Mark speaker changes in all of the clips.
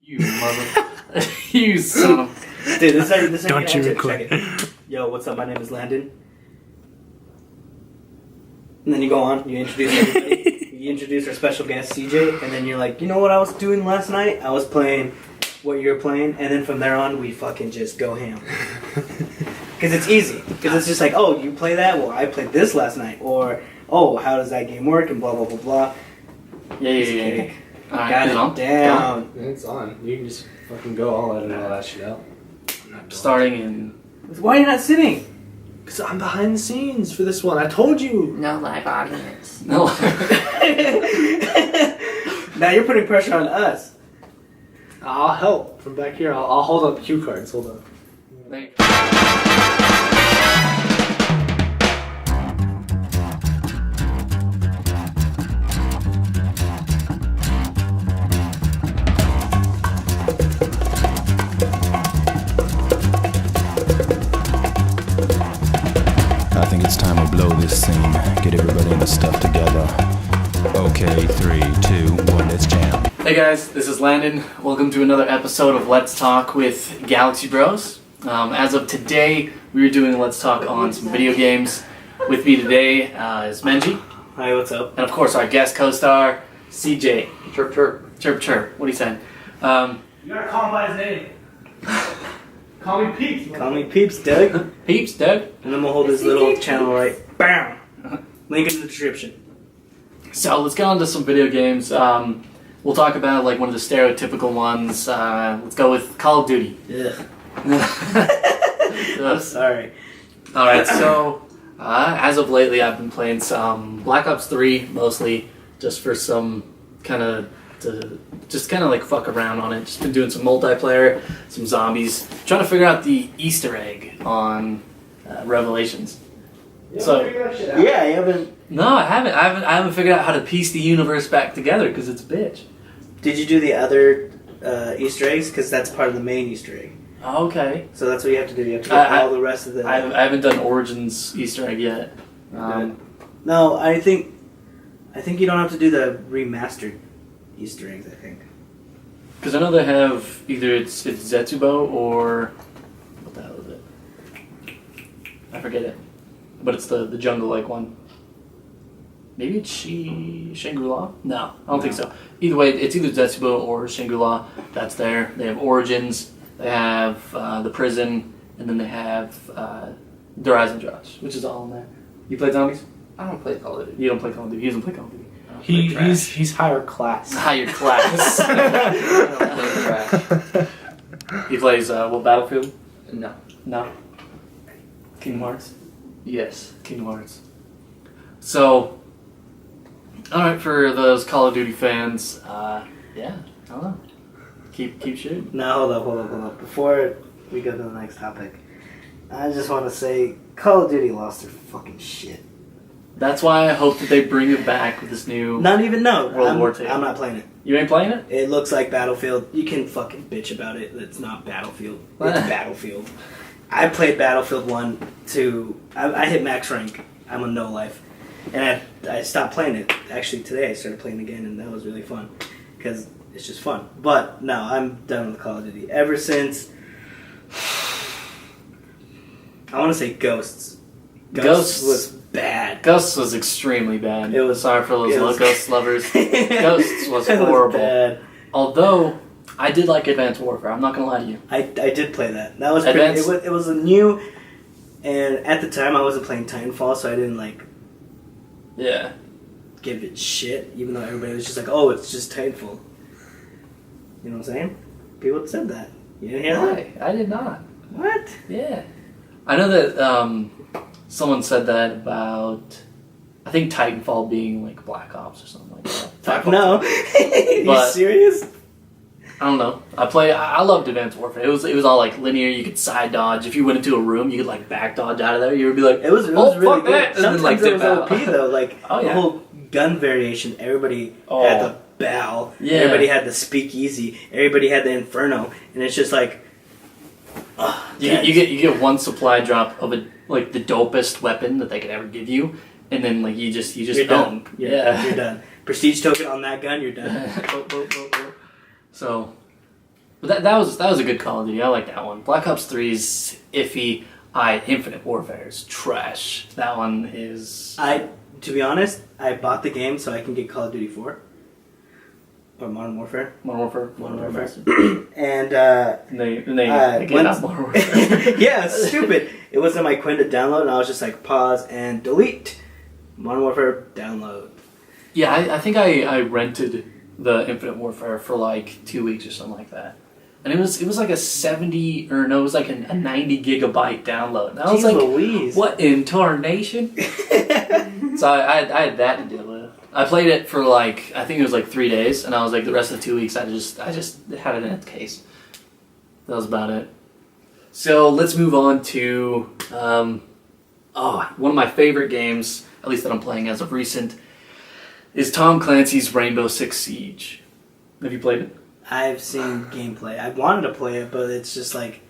Speaker 1: You mother... you son of...
Speaker 2: Dude, this is how
Speaker 3: Don't you record.
Speaker 2: Yo, what's up? My name is Landon. And then you go on, you introduce everybody. You introduce our special guest, CJ, and then you're like, you know what I was doing last night? I was playing what you're playing, and then from there on, we fucking just go ham. Because it's easy. Because it's just like, oh, you play that? Well, I played this last night. Or, oh, how does that game work? And blah, blah, blah, blah.
Speaker 1: Yeah. Alright,
Speaker 2: Got it
Speaker 1: on.
Speaker 2: down.
Speaker 3: It's on. You can just fucking go all out and all that shit out.
Speaker 1: Starting in...
Speaker 2: Why are you not sitting?
Speaker 3: Because I'm behind the scenes for this one. I told you.
Speaker 1: No live audience. No.
Speaker 2: Now you're putting pressure on us.
Speaker 3: I'll help from back here. I'll hold up cue cards. Hold on.
Speaker 4: I think it's time to blow this scene. Get everybody in the stuff together. Okay, 3, 2, 1, let's jam.
Speaker 1: Hey guys, this is Landon. Welcome to another episode of Let's Talk with Galaxy Bros. As of today, we are doing Let's Talk on some video games. With me today is Menji.
Speaker 2: Hi, what's up?
Speaker 1: And of course our guest co-star, CJ.
Speaker 3: Chirp, chirp.
Speaker 1: Chirp chirp. What are you saying?
Speaker 3: You gotta call him by his name. Call me Peeps.
Speaker 2: Call me Peeps, Doug.
Speaker 1: Peeps, Doug.
Speaker 2: And then we'll hold his little channel right. Bam! Link in the description.
Speaker 1: So let's get on to some video games. We'll talk about like one of the stereotypical ones. Let's go with Call of Duty.
Speaker 2: Ugh. I'm sorry.
Speaker 1: Alright, so as of lately I've been playing some Black Ops 3 mostly just for some kind of like fuck around on it. Just been doing some multiplayer, some zombies, trying to figure out the Easter egg on Revelations. So
Speaker 2: Yeah, you haven't.
Speaker 1: no, I haven't figured out how to piece the universe back together because it's a bitch.
Speaker 2: Did you do the other Easter eggs? Because that's part of the main Easter egg.
Speaker 1: Okay.
Speaker 2: So that's what you have to do. You have to get all the rest of the.
Speaker 1: I haven't done Origins Easter egg yet.
Speaker 2: No, I think you don't have to do the remastered Easter eggs. I think.
Speaker 1: Because I know they have either it's Zetsubo or what the hell is it? I forget it, but it's the jungle-like one. Maybe it's Shangri-La? No, I don't think so. Either way, it's either Zetsubo or Shangri-La. That's there. They have Origins. They have the prison, and then they have Horizon Josh, which is all in there. You play zombies?
Speaker 5: I don't play Call of Duty.
Speaker 1: You don't play Call of Duty. He doesn't play Call of Duty.
Speaker 3: He's higher class.
Speaker 1: Higher class.
Speaker 5: I don't play Crash.
Speaker 1: He plays what, Battlefield?
Speaker 5: No.
Speaker 1: No. Kingdom Hearts?
Speaker 5: Yes.
Speaker 1: Kingdom Hearts. So, alright, for those Call of Duty fans, yeah, I don't know. Keep shooting.
Speaker 2: No, hold up. Before we go to the next topic, I just want to say Call of Duty lost their fucking shit.
Speaker 1: That's why I hope that they bring it back with this new...
Speaker 2: Not even
Speaker 1: World War II.
Speaker 2: I'm not playing it.
Speaker 1: You ain't playing it?
Speaker 2: It looks like Battlefield. You can fucking bitch about it. It's not Battlefield. It's Battlefield. I played Battlefield 1, 2. I hit max rank. I'm a no life. And I stopped playing it. Actually, today I started playing again, and that was really fun. Because it's just fun. But, no, I'm done with Call of Duty. Ever since... I want to say Ghosts. Ghosts was bad.
Speaker 1: Ghosts was extremely bad.
Speaker 2: It was...
Speaker 1: Sorry for those Ghost lovers. Ghosts was
Speaker 2: It
Speaker 1: horrible.
Speaker 2: bad.
Speaker 1: Although, I did like Advanced Warfare. I'm not going to lie to you.
Speaker 2: I did play that. That was pretty... It was a new... And at the time, I wasn't playing Titanfall, so I didn't,
Speaker 1: Yeah.
Speaker 2: give it shit, even though everybody was just like, oh, it's just Titanfall. You know what I'm saying? People said that. You didn't hear that?
Speaker 1: I did not.
Speaker 2: What?
Speaker 1: Yeah. I know that someone said that about, I think Titanfall being like Black Ops or something like that.
Speaker 2: Fuck no. Are you
Speaker 1: But-
Speaker 2: serious?
Speaker 1: I don't know. I loved Advanced Warfare. It was all like linear. You could side dodge. If you went into a room, you could like back dodge out of there. You would be like,
Speaker 2: It was
Speaker 1: oh,
Speaker 2: really
Speaker 1: fuck
Speaker 2: good.
Speaker 1: that, and then like
Speaker 2: Sometimes it
Speaker 1: zip
Speaker 2: was
Speaker 1: out.
Speaker 2: OP though. Like,
Speaker 1: Oh, yeah.
Speaker 2: the whole gun variation, everybody
Speaker 1: Oh.
Speaker 2: had the bow.
Speaker 1: Yeah.
Speaker 2: Everybody had the speakeasy. Everybody had the inferno. And it's just like...
Speaker 1: You get one supply drop of the dopest weapon that they could ever give you, and then like you just
Speaker 2: You're
Speaker 1: own.
Speaker 2: done. Yeah, you're done. Prestige token on that gun, you're done.
Speaker 1: So, But that was a good Call of Duty. I like that one. Black Ops 3's iffy. Infinite Warfare is trash. That one is.
Speaker 2: To be honest, I bought the game so I can get Call of Duty 4 or Modern Warfare.
Speaker 1: Modern Warfare.
Speaker 2: And
Speaker 1: They
Speaker 2: once-
Speaker 1: get out Modern Warfare.
Speaker 2: yeah, it's stupid. It was in my Quinn to download, and I was just like pause and delete. Modern Warfare download.
Speaker 1: Yeah, I think I rented the Infinite Warfare for like 2 weeks or something like that. And it was like a 70 or no, it was like a 90 gigabyte download. And I was
Speaker 2: Jeez
Speaker 1: like,
Speaker 2: Louise.
Speaker 1: what in tarnation? So I had that to deal with. I played it for like I think it was like 3 days, and I was like the rest of the 2 weeks I just had it in its case. That was about it. So let's move on to one of my favorite games, at least that I'm playing as of recent, is Tom Clancy's Rainbow Six Siege. Have you played it?
Speaker 2: I've seen gameplay. I wanted to play it, but it's just like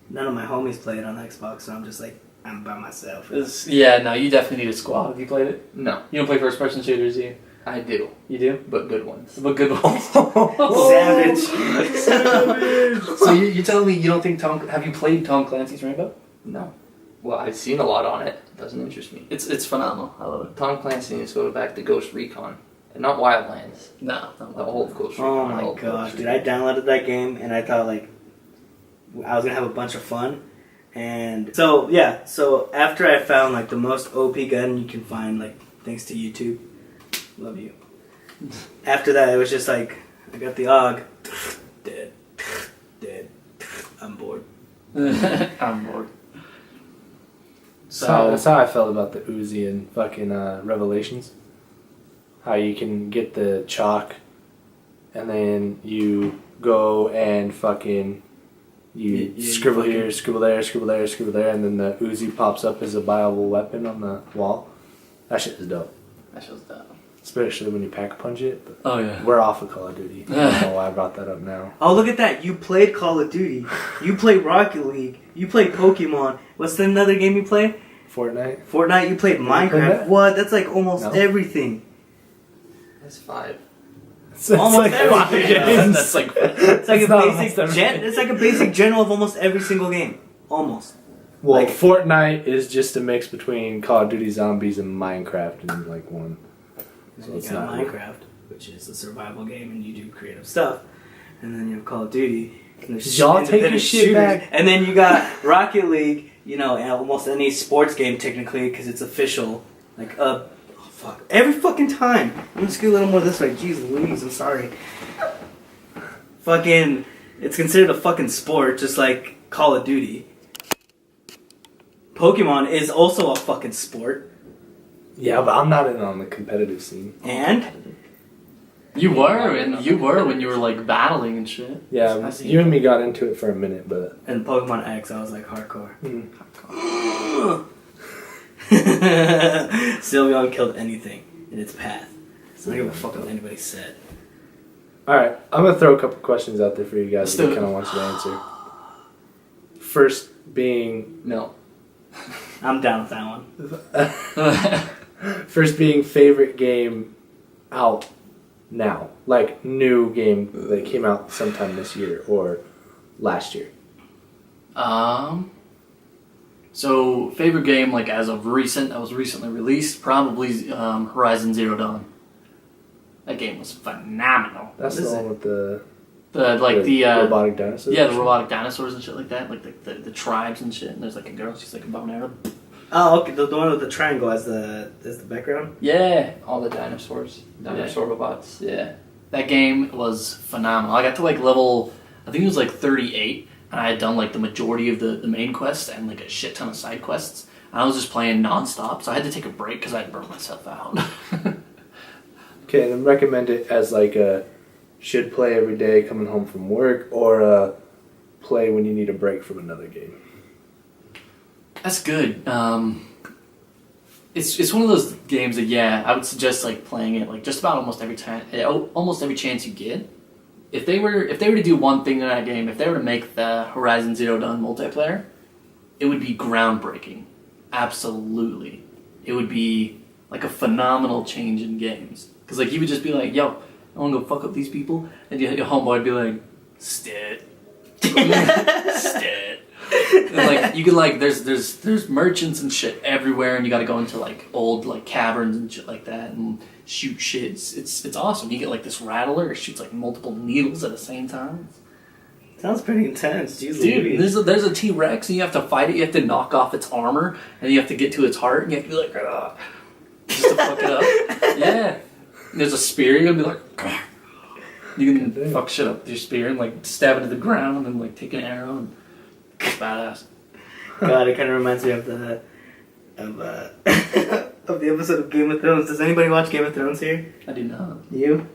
Speaker 2: none of my homies play it on Xbox, so I'm just like I'm by myself.
Speaker 1: Yeah, no, you definitely need a squad. Have you played it?
Speaker 5: No,
Speaker 1: You don't play first person shooters, do you?
Speaker 5: I do,
Speaker 1: You do?
Speaker 5: but good ones.
Speaker 1: But good ones.
Speaker 2: Savage.
Speaker 1: So you're telling me you don't think have you played Tom Clancy's Rainbow?
Speaker 5: No. Well, I've seen a lot on it. It doesn't interest me.
Speaker 1: It's phenomenal. I love it.
Speaker 5: Tom Clancy needs to go back to Ghost Recon. And not Wildlands.
Speaker 1: No,
Speaker 5: The old Ghost Recon.
Speaker 2: Oh
Speaker 5: the
Speaker 2: my
Speaker 5: old
Speaker 2: gosh,
Speaker 5: Ghost
Speaker 2: dude!
Speaker 5: Recon.
Speaker 2: I downloaded that game and I thought like I was gonna have a bunch of fun. And so after I found like the most OP gun you can find, like thanks to YouTube, love you. After that, it was just like I got the AUG, dead, I'm bored.
Speaker 1: I'm bored.
Speaker 3: So that's how I felt about the Uzi and fucking Revelations. How you can get the chalk, and then you go and fucking you scribble here, scribble there, scribble there, scribble there, and then the Uzi pops up as a viable weapon on the wall. That shit is dope,
Speaker 1: That show's dope.
Speaker 3: especially when you pack punch it. But
Speaker 1: Oh yeah.
Speaker 3: we're off of Call of Duty. I don't know why I brought that up now.
Speaker 2: Oh, look at that! You played Call of Duty, you played Rocket League, you played Pokemon. What's the another game you play?
Speaker 3: Fortnite.
Speaker 2: Fortnite. You played
Speaker 3: you played
Speaker 2: Minecraft.
Speaker 3: that?
Speaker 2: What? That's like almost
Speaker 3: No.
Speaker 2: everything.
Speaker 5: That's 5.
Speaker 3: It's
Speaker 2: Almost
Speaker 3: like five
Speaker 2: everything.
Speaker 3: games.
Speaker 1: That's like
Speaker 2: It's like
Speaker 3: It's
Speaker 2: a
Speaker 3: not
Speaker 2: basic
Speaker 3: almost everything.
Speaker 2: It's like a basic general of almost every single game. Almost.
Speaker 3: Well,
Speaker 2: like-
Speaker 3: Fortnite is just a mix between Call of Duty Zombies and Minecraft in like one. So
Speaker 2: You
Speaker 3: it's
Speaker 2: got
Speaker 3: not
Speaker 2: Minecraft, which is a survival game, and you do creative stuff. And then you have Call of Duty. And there's
Speaker 3: Y'all take your
Speaker 2: independent
Speaker 3: shit
Speaker 2: shooters.
Speaker 3: back.
Speaker 2: And then you got Rocket League. You know, and almost any sports game technically because it's official. Like fuck, every fucking time. I'm gonna scoot a little more this way. Jeez Louise, I'm sorry. Fucking, it's considered a fucking sport, just like Call of Duty. Pokemon is also a fucking sport.
Speaker 3: Yeah, but I'm not in on the competitive scene.
Speaker 2: And
Speaker 1: you were when you were like battling and shit.
Speaker 3: Yeah,
Speaker 1: I see.
Speaker 3: you and me got into it for a minute, but
Speaker 2: in Pokemon X, I was like hardcore. Sylveon killed anything in its path. So I don't give a fuck what anybody said.
Speaker 3: all right, I'm gonna throw a couple questions out there for you guys
Speaker 1: Let's
Speaker 3: that
Speaker 1: do
Speaker 3: I
Speaker 1: it.
Speaker 3: kind of want you to answer. First being
Speaker 5: No.
Speaker 2: I'm down with that one.
Speaker 3: favorite game out now, like new game that came out sometime this year or last year.
Speaker 1: So favorite game like as of recent that was recently released probably Horizon Zero Dawn. That game was phenomenal.
Speaker 3: That's
Speaker 2: What
Speaker 3: the
Speaker 2: is
Speaker 3: one with the
Speaker 1: robotic
Speaker 3: robotic dinosaurs.
Speaker 1: yeah, the robotic dinosaurs and shit like that, like the tribes and shit. And there's like a girl, she's like a bow and arrow.
Speaker 2: Oh, okay, the one with the triangle as the background.
Speaker 1: Yeah,
Speaker 5: All the dinosaurs. Dinosaur robots. Yeah.
Speaker 1: that game was phenomenal. I got to like level, I think it was like 38, and I had done like the majority of the main quests and like a shit ton of side quests. And I was just playing nonstop, so I had to take a break because I had burnt myself out.
Speaker 3: Okay, and then recommend it as like a should play every day coming home from work or a play when you need a break from another game.
Speaker 1: That's good. It's one of those games that I would suggest like playing it like just about almost every time, almost every chance you get. If they were to do one thing in that game, if they were to make the Horizon Zero Dawn multiplayer, it would be groundbreaking. Absolutely, it would be like a phenomenal change in games. Because like you would just be like, yo, I want to go fuck up these people, and your homeboy would be like, stit, Stat. And, like you can like there's merchants and shit everywhere, and you got to go into like old like caverns and shit like that and shoot shit. It's awesome. You get like this rattler, it shoots like multiple needles at the same time.
Speaker 2: Sounds pretty intense. Jeez,
Speaker 1: Dude,
Speaker 2: Louise.
Speaker 1: there's a T-Rex and you have to fight it. You have to knock off its armor and you have to get to its heart and you have to be like, "Ugh," just to fuck it up. Yeah. And there's a spear. You're gonna be like, "Ugh." You can fuck shit up with your spear and like stab it to the ground and like take an arrow and it's badass.
Speaker 2: God, it kind of reminds me of the of the episode of Game of Thrones. Does anybody watch Game of Thrones here?
Speaker 1: I do not.
Speaker 2: You?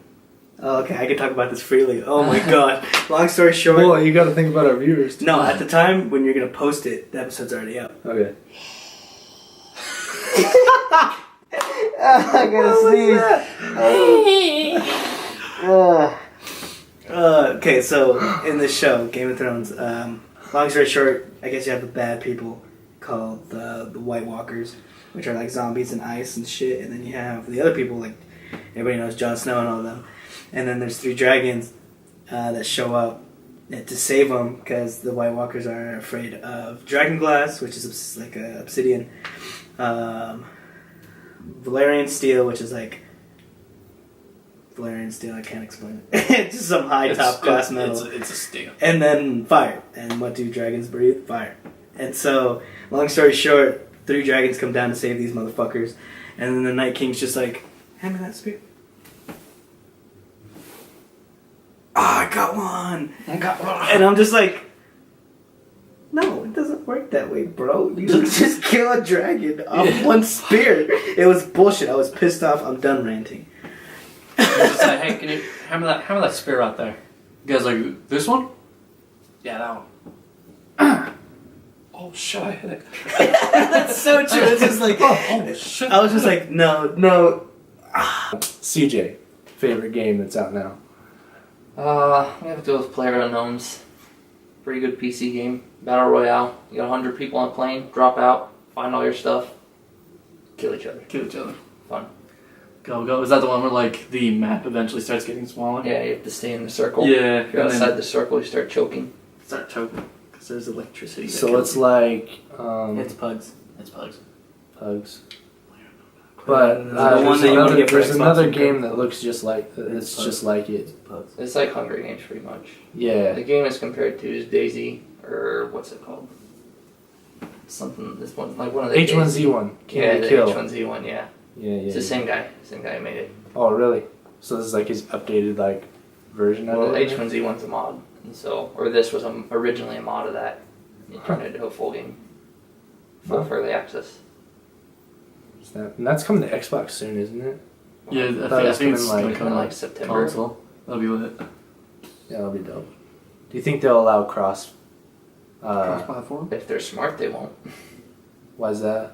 Speaker 2: Oh, okay, I can talk about this freely. Oh my god. Long story short.
Speaker 3: Well, you got to think about our viewers. Too.
Speaker 2: No, at the time when you're gonna post it, the episode's already up.
Speaker 3: Okay.
Speaker 2: I gotta sneeze. Okay, so in this show, Game of Thrones, long story short, I guess you have the bad people called the White Walkers, which are like zombies and ice and shit, and then you have the other people, like everybody knows Jon Snow and all of them, and then there's 3 dragons that show up to save them because the White Walkers are afraid of dragon glass, which is like a obsidian, Valerian steel, which is like Valerian steel. I can't explain it. It's just some high top class metal.
Speaker 1: It's a steel.
Speaker 2: And then fire. And what do dragons breathe? Fire. And so, long story short, 3 dragons come down to save these motherfuckers. And then the Night King's just like, hand me that spear. I got one. And I'm just like, no, it doesn't work that way, bro. You just kill a dragon off one spear. It was bullshit. I was pissed off. I'm done ranting.
Speaker 1: Just like, hey, can you hammer that spear out there? You guys like this one? Yeah, that one. Oh shit! I hit it.
Speaker 2: That's so true. It's just like,
Speaker 1: oh shit!
Speaker 2: I was just like, no.
Speaker 3: CJ, favorite game that's out now.
Speaker 5: We have to go with PlayerUnknown's. Pretty good PC game. Battle Royale. You got 100 people on a plane, drop out, find all your stuff, kill each other.
Speaker 1: Kill each other.
Speaker 5: Fun.
Speaker 1: Go. Is that the one where like the map eventually starts getting smaller?
Speaker 5: Yeah, you have to stay in the circle.
Speaker 1: Yeah.
Speaker 5: If you're
Speaker 1: and
Speaker 5: outside
Speaker 1: then
Speaker 5: the circle, you start choking.
Speaker 1: start choking because there's electricity. that
Speaker 3: So
Speaker 1: kills
Speaker 3: it's
Speaker 1: you.
Speaker 3: like
Speaker 2: It's pugs.
Speaker 1: It's bugs.
Speaker 3: Pugs. But
Speaker 2: The one that you want to get for
Speaker 3: there's
Speaker 2: Xbox
Speaker 3: another
Speaker 2: and
Speaker 3: game
Speaker 2: Go.
Speaker 3: that looks just like it's
Speaker 2: Pugs.
Speaker 3: just like it.
Speaker 2: Pugs.
Speaker 5: It's like Hunger Games, pretty much.
Speaker 3: Yeah.
Speaker 5: The game is compared to is Daisy, or what's it called? Something. This one, like one of the
Speaker 3: H1Z1. Can
Speaker 5: Yeah,
Speaker 3: they
Speaker 5: the
Speaker 3: kill?
Speaker 5: H1Z1. Yeah,
Speaker 3: Yeah,
Speaker 5: it's the same guy. Same guy who made it.
Speaker 3: Oh, really? So this is like his updated like version of
Speaker 5: Well,
Speaker 3: it.
Speaker 5: H1Z1's a mod, and so this was originally a mod of that. You turned it into a full game, full
Speaker 3: Huh.
Speaker 5: early access.
Speaker 3: And that's coming to Xbox soon, isn't it?
Speaker 1: Yeah,
Speaker 3: thought
Speaker 1: I
Speaker 3: it was
Speaker 1: think it's
Speaker 3: coming,
Speaker 1: gonna come in
Speaker 5: like
Speaker 1: like
Speaker 5: September.
Speaker 1: console. That'll be lit.
Speaker 3: Yeah, that'll be dope. Do you think they'll allow cross?
Speaker 1: Cross-platform.
Speaker 5: If they're smart, they won't,
Speaker 3: Why is that?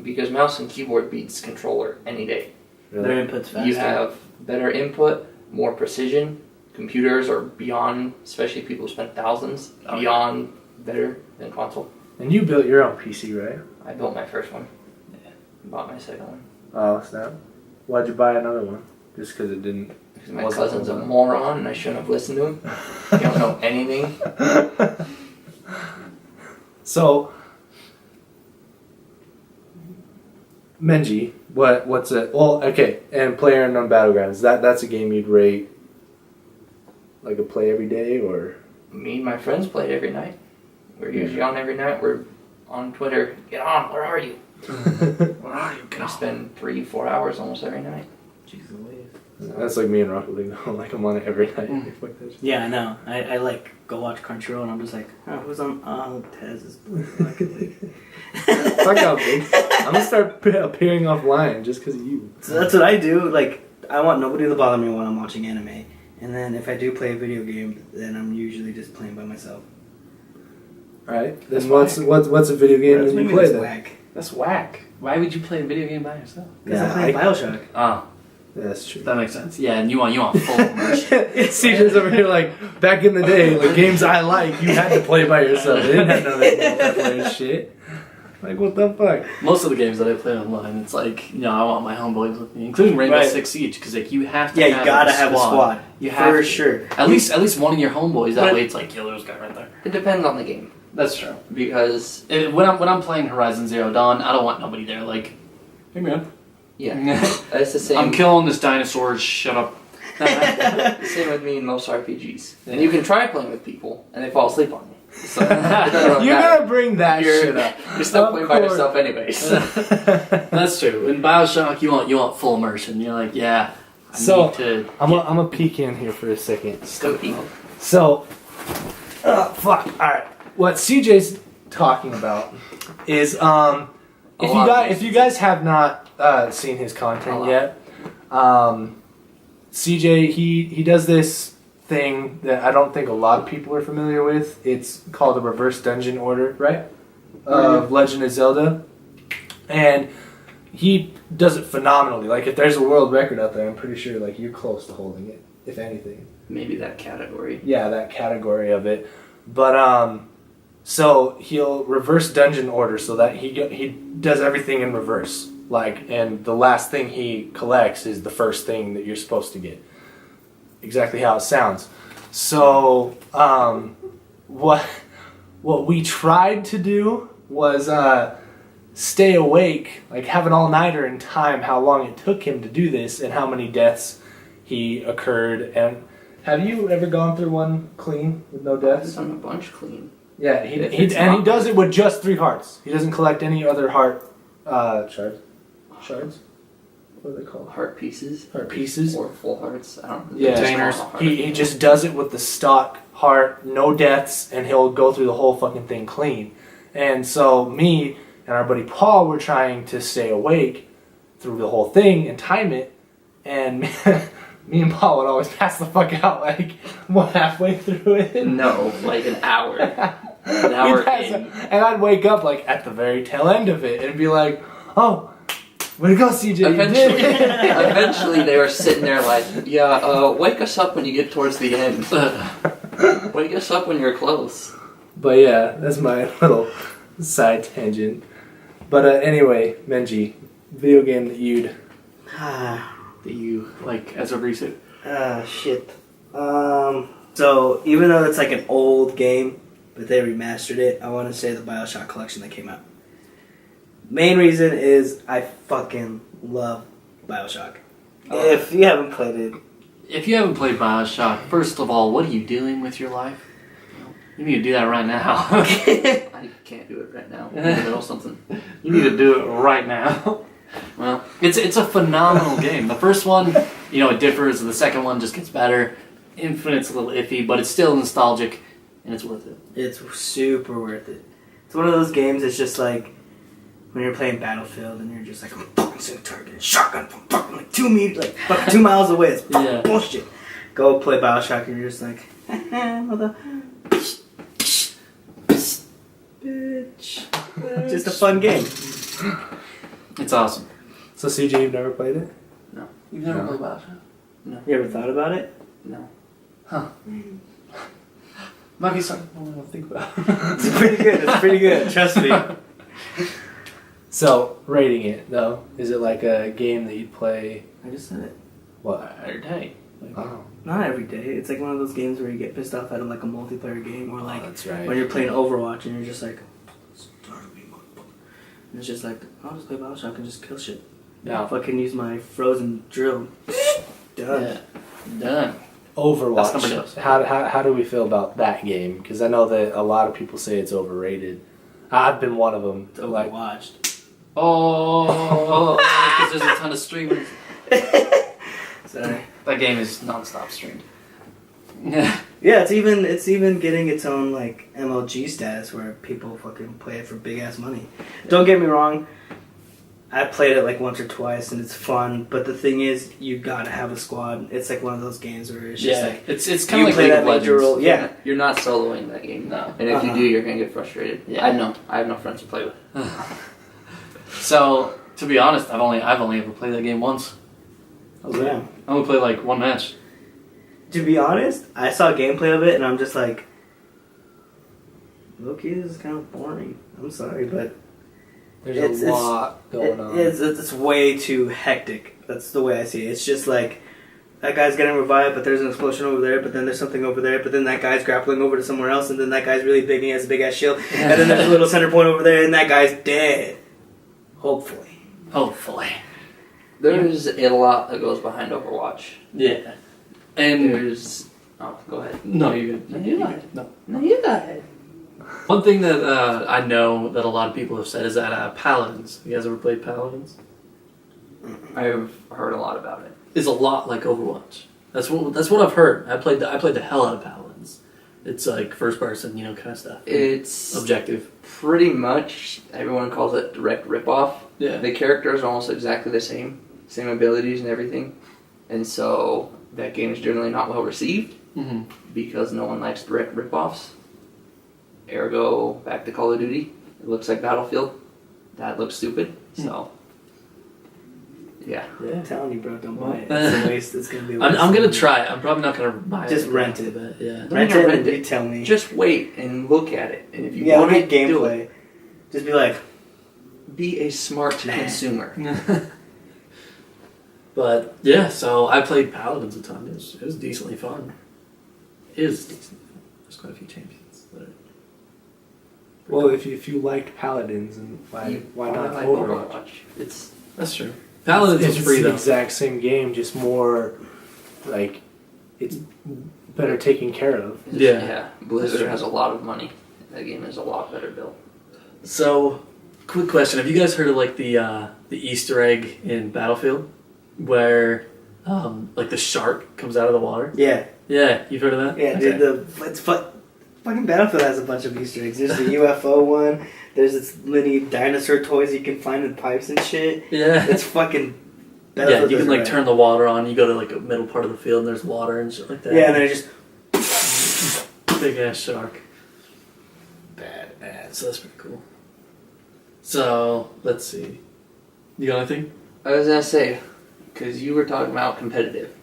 Speaker 5: because mouse and keyboard beats controller any day.
Speaker 3: Really?
Speaker 2: Their input's faster.
Speaker 5: You have better input, more precision. Computers are beyond, especially people who spend thousands,
Speaker 1: Oh, yeah.
Speaker 5: beyond better than console.
Speaker 3: And you built your own PC, right?
Speaker 5: I built my first one. Bought my second one.
Speaker 3: Oh, snap. Why'd you buy another one? Just because it didn't.
Speaker 5: Because my
Speaker 3: Wasn't
Speaker 5: cousin's a
Speaker 3: one.
Speaker 5: moron and I shouldn't have listened to him. You don't know anything.
Speaker 3: So, Menji, what's it? Well, okay, and PlayerUnknown Battlegrounds. That's a game you'd rate like a play every day, or
Speaker 5: Me and my friends played every night. We're usually on every night. We're on Twitter. Get on, where are you?
Speaker 1: Where are you?
Speaker 5: We spend 3-4 hours almost every night.
Speaker 2: Jeez Louise.
Speaker 3: that's like me and Rocket League. Though. Like I'm on it every night.
Speaker 1: Mm.
Speaker 3: Fuck that shit.
Speaker 2: Yeah, I know. I like go watch Crunchyroll and I'm just like, oh, who's on? Oh, Tez is Rocket League.
Speaker 3: Fuck out, big. I'm gonna start appearing offline just because of you.
Speaker 2: So that's what I do. Like, I want nobody to bother me when I'm watching anime. And then if I do play a video game, then I'm usually just playing by myself.
Speaker 3: All right.
Speaker 2: That's
Speaker 3: Then what's a video game
Speaker 2: That's
Speaker 3: that you
Speaker 2: maybe
Speaker 3: play
Speaker 2: that's
Speaker 3: then?
Speaker 2: whack.
Speaker 1: That's whack. Why would you play a video game by yourself?
Speaker 2: Because
Speaker 3: Yeah,
Speaker 2: I'm playing Bioshock.
Speaker 1: Oh,
Speaker 3: That's true.
Speaker 1: that makes sense. Yeah, and you want full immersion.
Speaker 3: CJ's over here like back in the day, the games I like, you had to play by yourself. They didn't have none of that multiplayer shit. Like, what the fuck?
Speaker 1: Most of the games that I play online, it's like, I want my homeboys with me, including Rainbow
Speaker 2: Right.
Speaker 1: Six Siege, because like you have to.
Speaker 2: Yeah, you gotta have a squad.
Speaker 1: You have
Speaker 2: For
Speaker 1: to.
Speaker 2: sure.
Speaker 1: At least one of your homeboys. That
Speaker 5: But-
Speaker 1: way, it's like, yo, there's a guy right there.
Speaker 5: It depends on the game
Speaker 1: That's true.
Speaker 5: because
Speaker 1: When I'm playing Horizon Zero Dawn, I don't want nobody there. Like, hey man,
Speaker 5: it's the same.
Speaker 1: I'm killing this dinosaur. Shut up.
Speaker 5: Same with me in most RPGs. And you can try playing with people, and they fall asleep on you. So it doesn't really
Speaker 3: You're
Speaker 5: matter.
Speaker 3: gonna bring that
Speaker 5: You're-
Speaker 3: shit up.
Speaker 5: You're still
Speaker 3: Of
Speaker 5: playing by
Speaker 3: course.
Speaker 5: yourself anyways.
Speaker 1: That's true. In Bioshock, you want full immersion. You're like, yeah. I
Speaker 3: So,
Speaker 1: need to.
Speaker 3: I'm gonna peek in here for a second.
Speaker 5: Scooty.
Speaker 3: So, fuck. All right. What CJ's talking about is if you guys have not seen his content yet, CJ he does this thing that I don't think a lot of people are familiar with. It's called a reverse dungeon order, right? Of Legend of Zelda, and he does it phenomenally. Like if there's a world record out there, I'm pretty sure like you're close to holding it, if anything.
Speaker 5: Maybe that category.
Speaker 3: Yeah, that category of it. But so he'll reverse dungeon order so that he does everything in reverse. Like, and the last thing he collects is the first thing that you're supposed to get. Exactly how it sounds. So what we tried to do was stay awake, like have an all-nighter in time how long it took him to do this and how many deaths he occurred. And have you ever gone through one clean with no
Speaker 5: I've
Speaker 3: deaths?
Speaker 5: done a bunch clean.
Speaker 3: Yeah,
Speaker 5: If
Speaker 3: he
Speaker 5: it's
Speaker 3: and he
Speaker 5: not-
Speaker 3: does it with just 3 hearts. He doesn't collect any other heart shards. Shards? What are they called?
Speaker 5: Heart pieces.
Speaker 3: Heart pieces.
Speaker 5: Or full hearts. I don't know.
Speaker 3: Yeah.
Speaker 1: Containers.
Speaker 3: He just does it with the stock heart, no deaths, and he'll go through the whole fucking thing clean. And so me and our buddy Paul were trying to stay awake through the whole thing and time it, and me and Paul would always pass the fuck out like halfway through it.
Speaker 5: No, like an hour. An hour
Speaker 3: We'd pass
Speaker 5: in.
Speaker 3: out, and I'd wake up like at the very tail end of it and be like, "Oh, way to go, CJ! You
Speaker 5: Eventually,
Speaker 3: did it."
Speaker 5: eventually they were sitting there like, yeah, wake us up when you get towards the end. Wake us up when you're close.
Speaker 3: But yeah, that's my little side tangent. But anyway, Menji, video game that you'd
Speaker 2: Ah,
Speaker 1: That you like as of recent.
Speaker 2: shit. So even though it's like an old game, but they remastered it, I want to say the Bioshock collection that came out. Main reason is I fucking love Bioshock. If you haven't played it,
Speaker 1: If you haven't played Bioshock, first of all, what are you doing with your life? You need to do that right now.
Speaker 5: I can't do it right now. I'm in the middle of something.
Speaker 1: You need to do it right now. Well, it's a phenomenal game. The first one, it differs. The second one just gets better. Infinite's a little iffy, but it's still nostalgic, and it's worth it.
Speaker 2: it's super worth it. It's one of those games that's just like when you're playing Battlefield and you're just like, I'm fucking seeing a target, shotgun from fucking like 2 meters, like fucking 2 miles away. It's fucking
Speaker 1: Yeah.
Speaker 2: bullshit. Go play Bioshock and you're just like, mother. Bitch. Just a fun game.
Speaker 1: It's awesome.
Speaker 3: So CJ, you've never played it?
Speaker 1: You've never
Speaker 3: No.
Speaker 1: played Bioshock?
Speaker 2: You ever thought about it?
Speaker 5: No.
Speaker 1: Might be something I want to think about.
Speaker 2: It's pretty good. It's pretty good. Trust me.
Speaker 3: So rating it though, is it like a game that you'd play?
Speaker 2: I just said it.
Speaker 3: What?
Speaker 1: Every day.
Speaker 3: Oh,
Speaker 2: Not every day. It's like one of those games where you get pissed off at like a multiplayer game or like
Speaker 3: that's right.
Speaker 2: when you're playing Overwatch and you're just like, and it's just like, I'll just play Bioshock and just kill shit.
Speaker 3: Now,
Speaker 2: Fucking use my frozen drill. Done.
Speaker 1: Yeah. Done.
Speaker 3: Overwatch.
Speaker 1: That's number two.
Speaker 3: How do we feel about that game? Because I know that a lot of people say it's overrated. I've been one of them.
Speaker 2: It's
Speaker 3: Like,
Speaker 2: overwatched.
Speaker 1: Oh, because there's a ton of streamers.
Speaker 2: Sorry.
Speaker 1: That game is non-stop streamed.
Speaker 2: Yeah, it's even getting its own like MLG status where people fucking play it for big ass money. Don't get me wrong, I played it like once or twice and it's fun, but the thing is you gotta have a squad. It's like one of those games where it's just like
Speaker 1: it's kind
Speaker 2: you
Speaker 1: of like
Speaker 2: play
Speaker 1: League
Speaker 2: that
Speaker 1: of
Speaker 2: major
Speaker 1: Legends.
Speaker 2: role. Yeah.
Speaker 5: You're not soloing that game.
Speaker 1: No.
Speaker 5: And if you
Speaker 2: Uh-huh.
Speaker 5: do, you're gonna get frustrated.
Speaker 1: Yeah.
Speaker 5: I have no friends to play with.
Speaker 1: So to be honest, I've only ever played that game once. That was it.
Speaker 2: Yeah.
Speaker 1: I only played like one match.
Speaker 2: To be honest, I saw gameplay of it and I'm just like, low-key, this is kind of boring. I'm sorry, but
Speaker 3: There's a lot going on.
Speaker 2: It's way too hectic. That's the way I see it. It's just like that guy's getting revived, but there's an explosion over there, but then there's something over there, but then that guy's grappling over to somewhere else, and then that guy's really big and he has a big ass shield, and then there's a little center point over there, and that guy's dead. Hopefully.
Speaker 5: There's a lot that goes behind Overwatch.
Speaker 1: Yeah. And
Speaker 5: There's. Oh, go ahead.
Speaker 1: no, you're good.
Speaker 5: No, you go ahead.
Speaker 1: No.
Speaker 5: No, you go ahead.
Speaker 1: One thing that I know that a lot of people have said is that Paladins. You guys ever played Paladins?
Speaker 5: I've heard a lot about it.
Speaker 1: Is a lot like Overwatch. That's what I've heard. I played the hell out of Paladins. It's like first person, kind of stuff.
Speaker 5: It's
Speaker 1: Objective.
Speaker 5: pretty much, everyone calls it direct ripoff.
Speaker 1: Yeah.
Speaker 5: The characters are almost exactly the same abilities and everything. And so that game is generally not well received
Speaker 1: Mm-hmm.
Speaker 5: because no one likes direct ripoffs. Ergo, back to Call of Duty. It looks like Battlefield. That looks stupid. So, yeah.
Speaker 1: Yeah.
Speaker 2: I'm telling you, bro, don't buy it. It's a waste. It's gonna be a waste.
Speaker 1: I'm gonna try it. I'm probably not gonna buy it.
Speaker 2: Just rent it.
Speaker 1: But yeah.
Speaker 2: Rent
Speaker 5: Don't
Speaker 2: it
Speaker 5: rent
Speaker 2: and
Speaker 5: it.
Speaker 2: you tell me.
Speaker 5: Just wait and look at it. And if you
Speaker 2: yeah,
Speaker 5: want
Speaker 2: look at
Speaker 5: to do it,
Speaker 2: gameplay. Just be like,
Speaker 5: be a smart consumer.
Speaker 1: But yeah, so I played Paladins a ton. It was decently fun. It is decently fun. There's quite a few champions. That are
Speaker 3: Well, if you liked Paladins, and why not
Speaker 5: like
Speaker 3: Overwatch?
Speaker 5: It's
Speaker 1: That's true. Paladins
Speaker 3: It's
Speaker 1: is free
Speaker 3: the
Speaker 1: though.
Speaker 3: exact same game, just more like it's better taken care of.
Speaker 1: Yeah.
Speaker 5: Blizzard has a lot of money. That game is a lot better built.
Speaker 1: So, quick question: have you guys heard of like the Easter egg in Battlefield, where like the shark comes out of the water?
Speaker 2: yeah.
Speaker 1: Yeah, you've heard of that?
Speaker 2: Yeah,
Speaker 1: Okay.
Speaker 2: dude, fucking Battlefield has a bunch of Easter eggs. There's the UFO one. There's this mini dinosaur toys you can find in pipes and shit.
Speaker 1: Yeah.
Speaker 2: It's fucking.
Speaker 1: Yeah,
Speaker 2: Battlefield
Speaker 1: you can
Speaker 2: does it
Speaker 1: like
Speaker 2: right.
Speaker 1: turn the water on. You go to like a middle part of the field and there's water and shit like that.
Speaker 2: Yeah, and then it just.
Speaker 1: Big ass shark.
Speaker 3: Badass.
Speaker 1: So that's pretty cool. So let's see. You got anything?
Speaker 5: I was gonna say, because you were talking about competitive.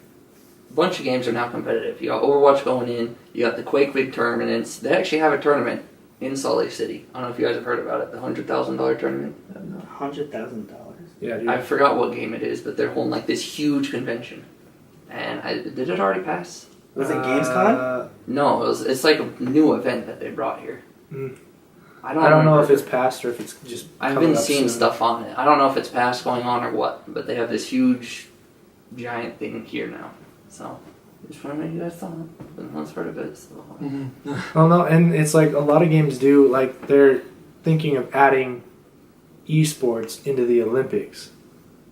Speaker 5: A bunch of games are now competitive. You got Overwatch going in. You got the Quake Big tournaments. They actually have a tournament in Salt Lake City. I don't know if you guys have heard about it. The $100,000 tournament.
Speaker 2: $100,000.
Speaker 3: Yeah, dude.
Speaker 5: I forgot what game it is, but they're holding like this huge convention. And did it already pass?
Speaker 2: Was it Gamescom?
Speaker 5: No, it's like a new event that they brought here.
Speaker 3: Mm.
Speaker 5: I
Speaker 3: I don't know
Speaker 5: remember.
Speaker 3: if it's past or if it's just.
Speaker 5: I've
Speaker 3: coming
Speaker 5: been
Speaker 3: up
Speaker 5: seeing
Speaker 3: soon.
Speaker 5: stuff on it. I don't know if it's past going on or what, but they have this huge, giant thing here now. So, just want to make you guys thought. But that's part of it. So.
Speaker 3: Well, no, and it's like a lot of games do. Like they're thinking of adding esports into the Olympics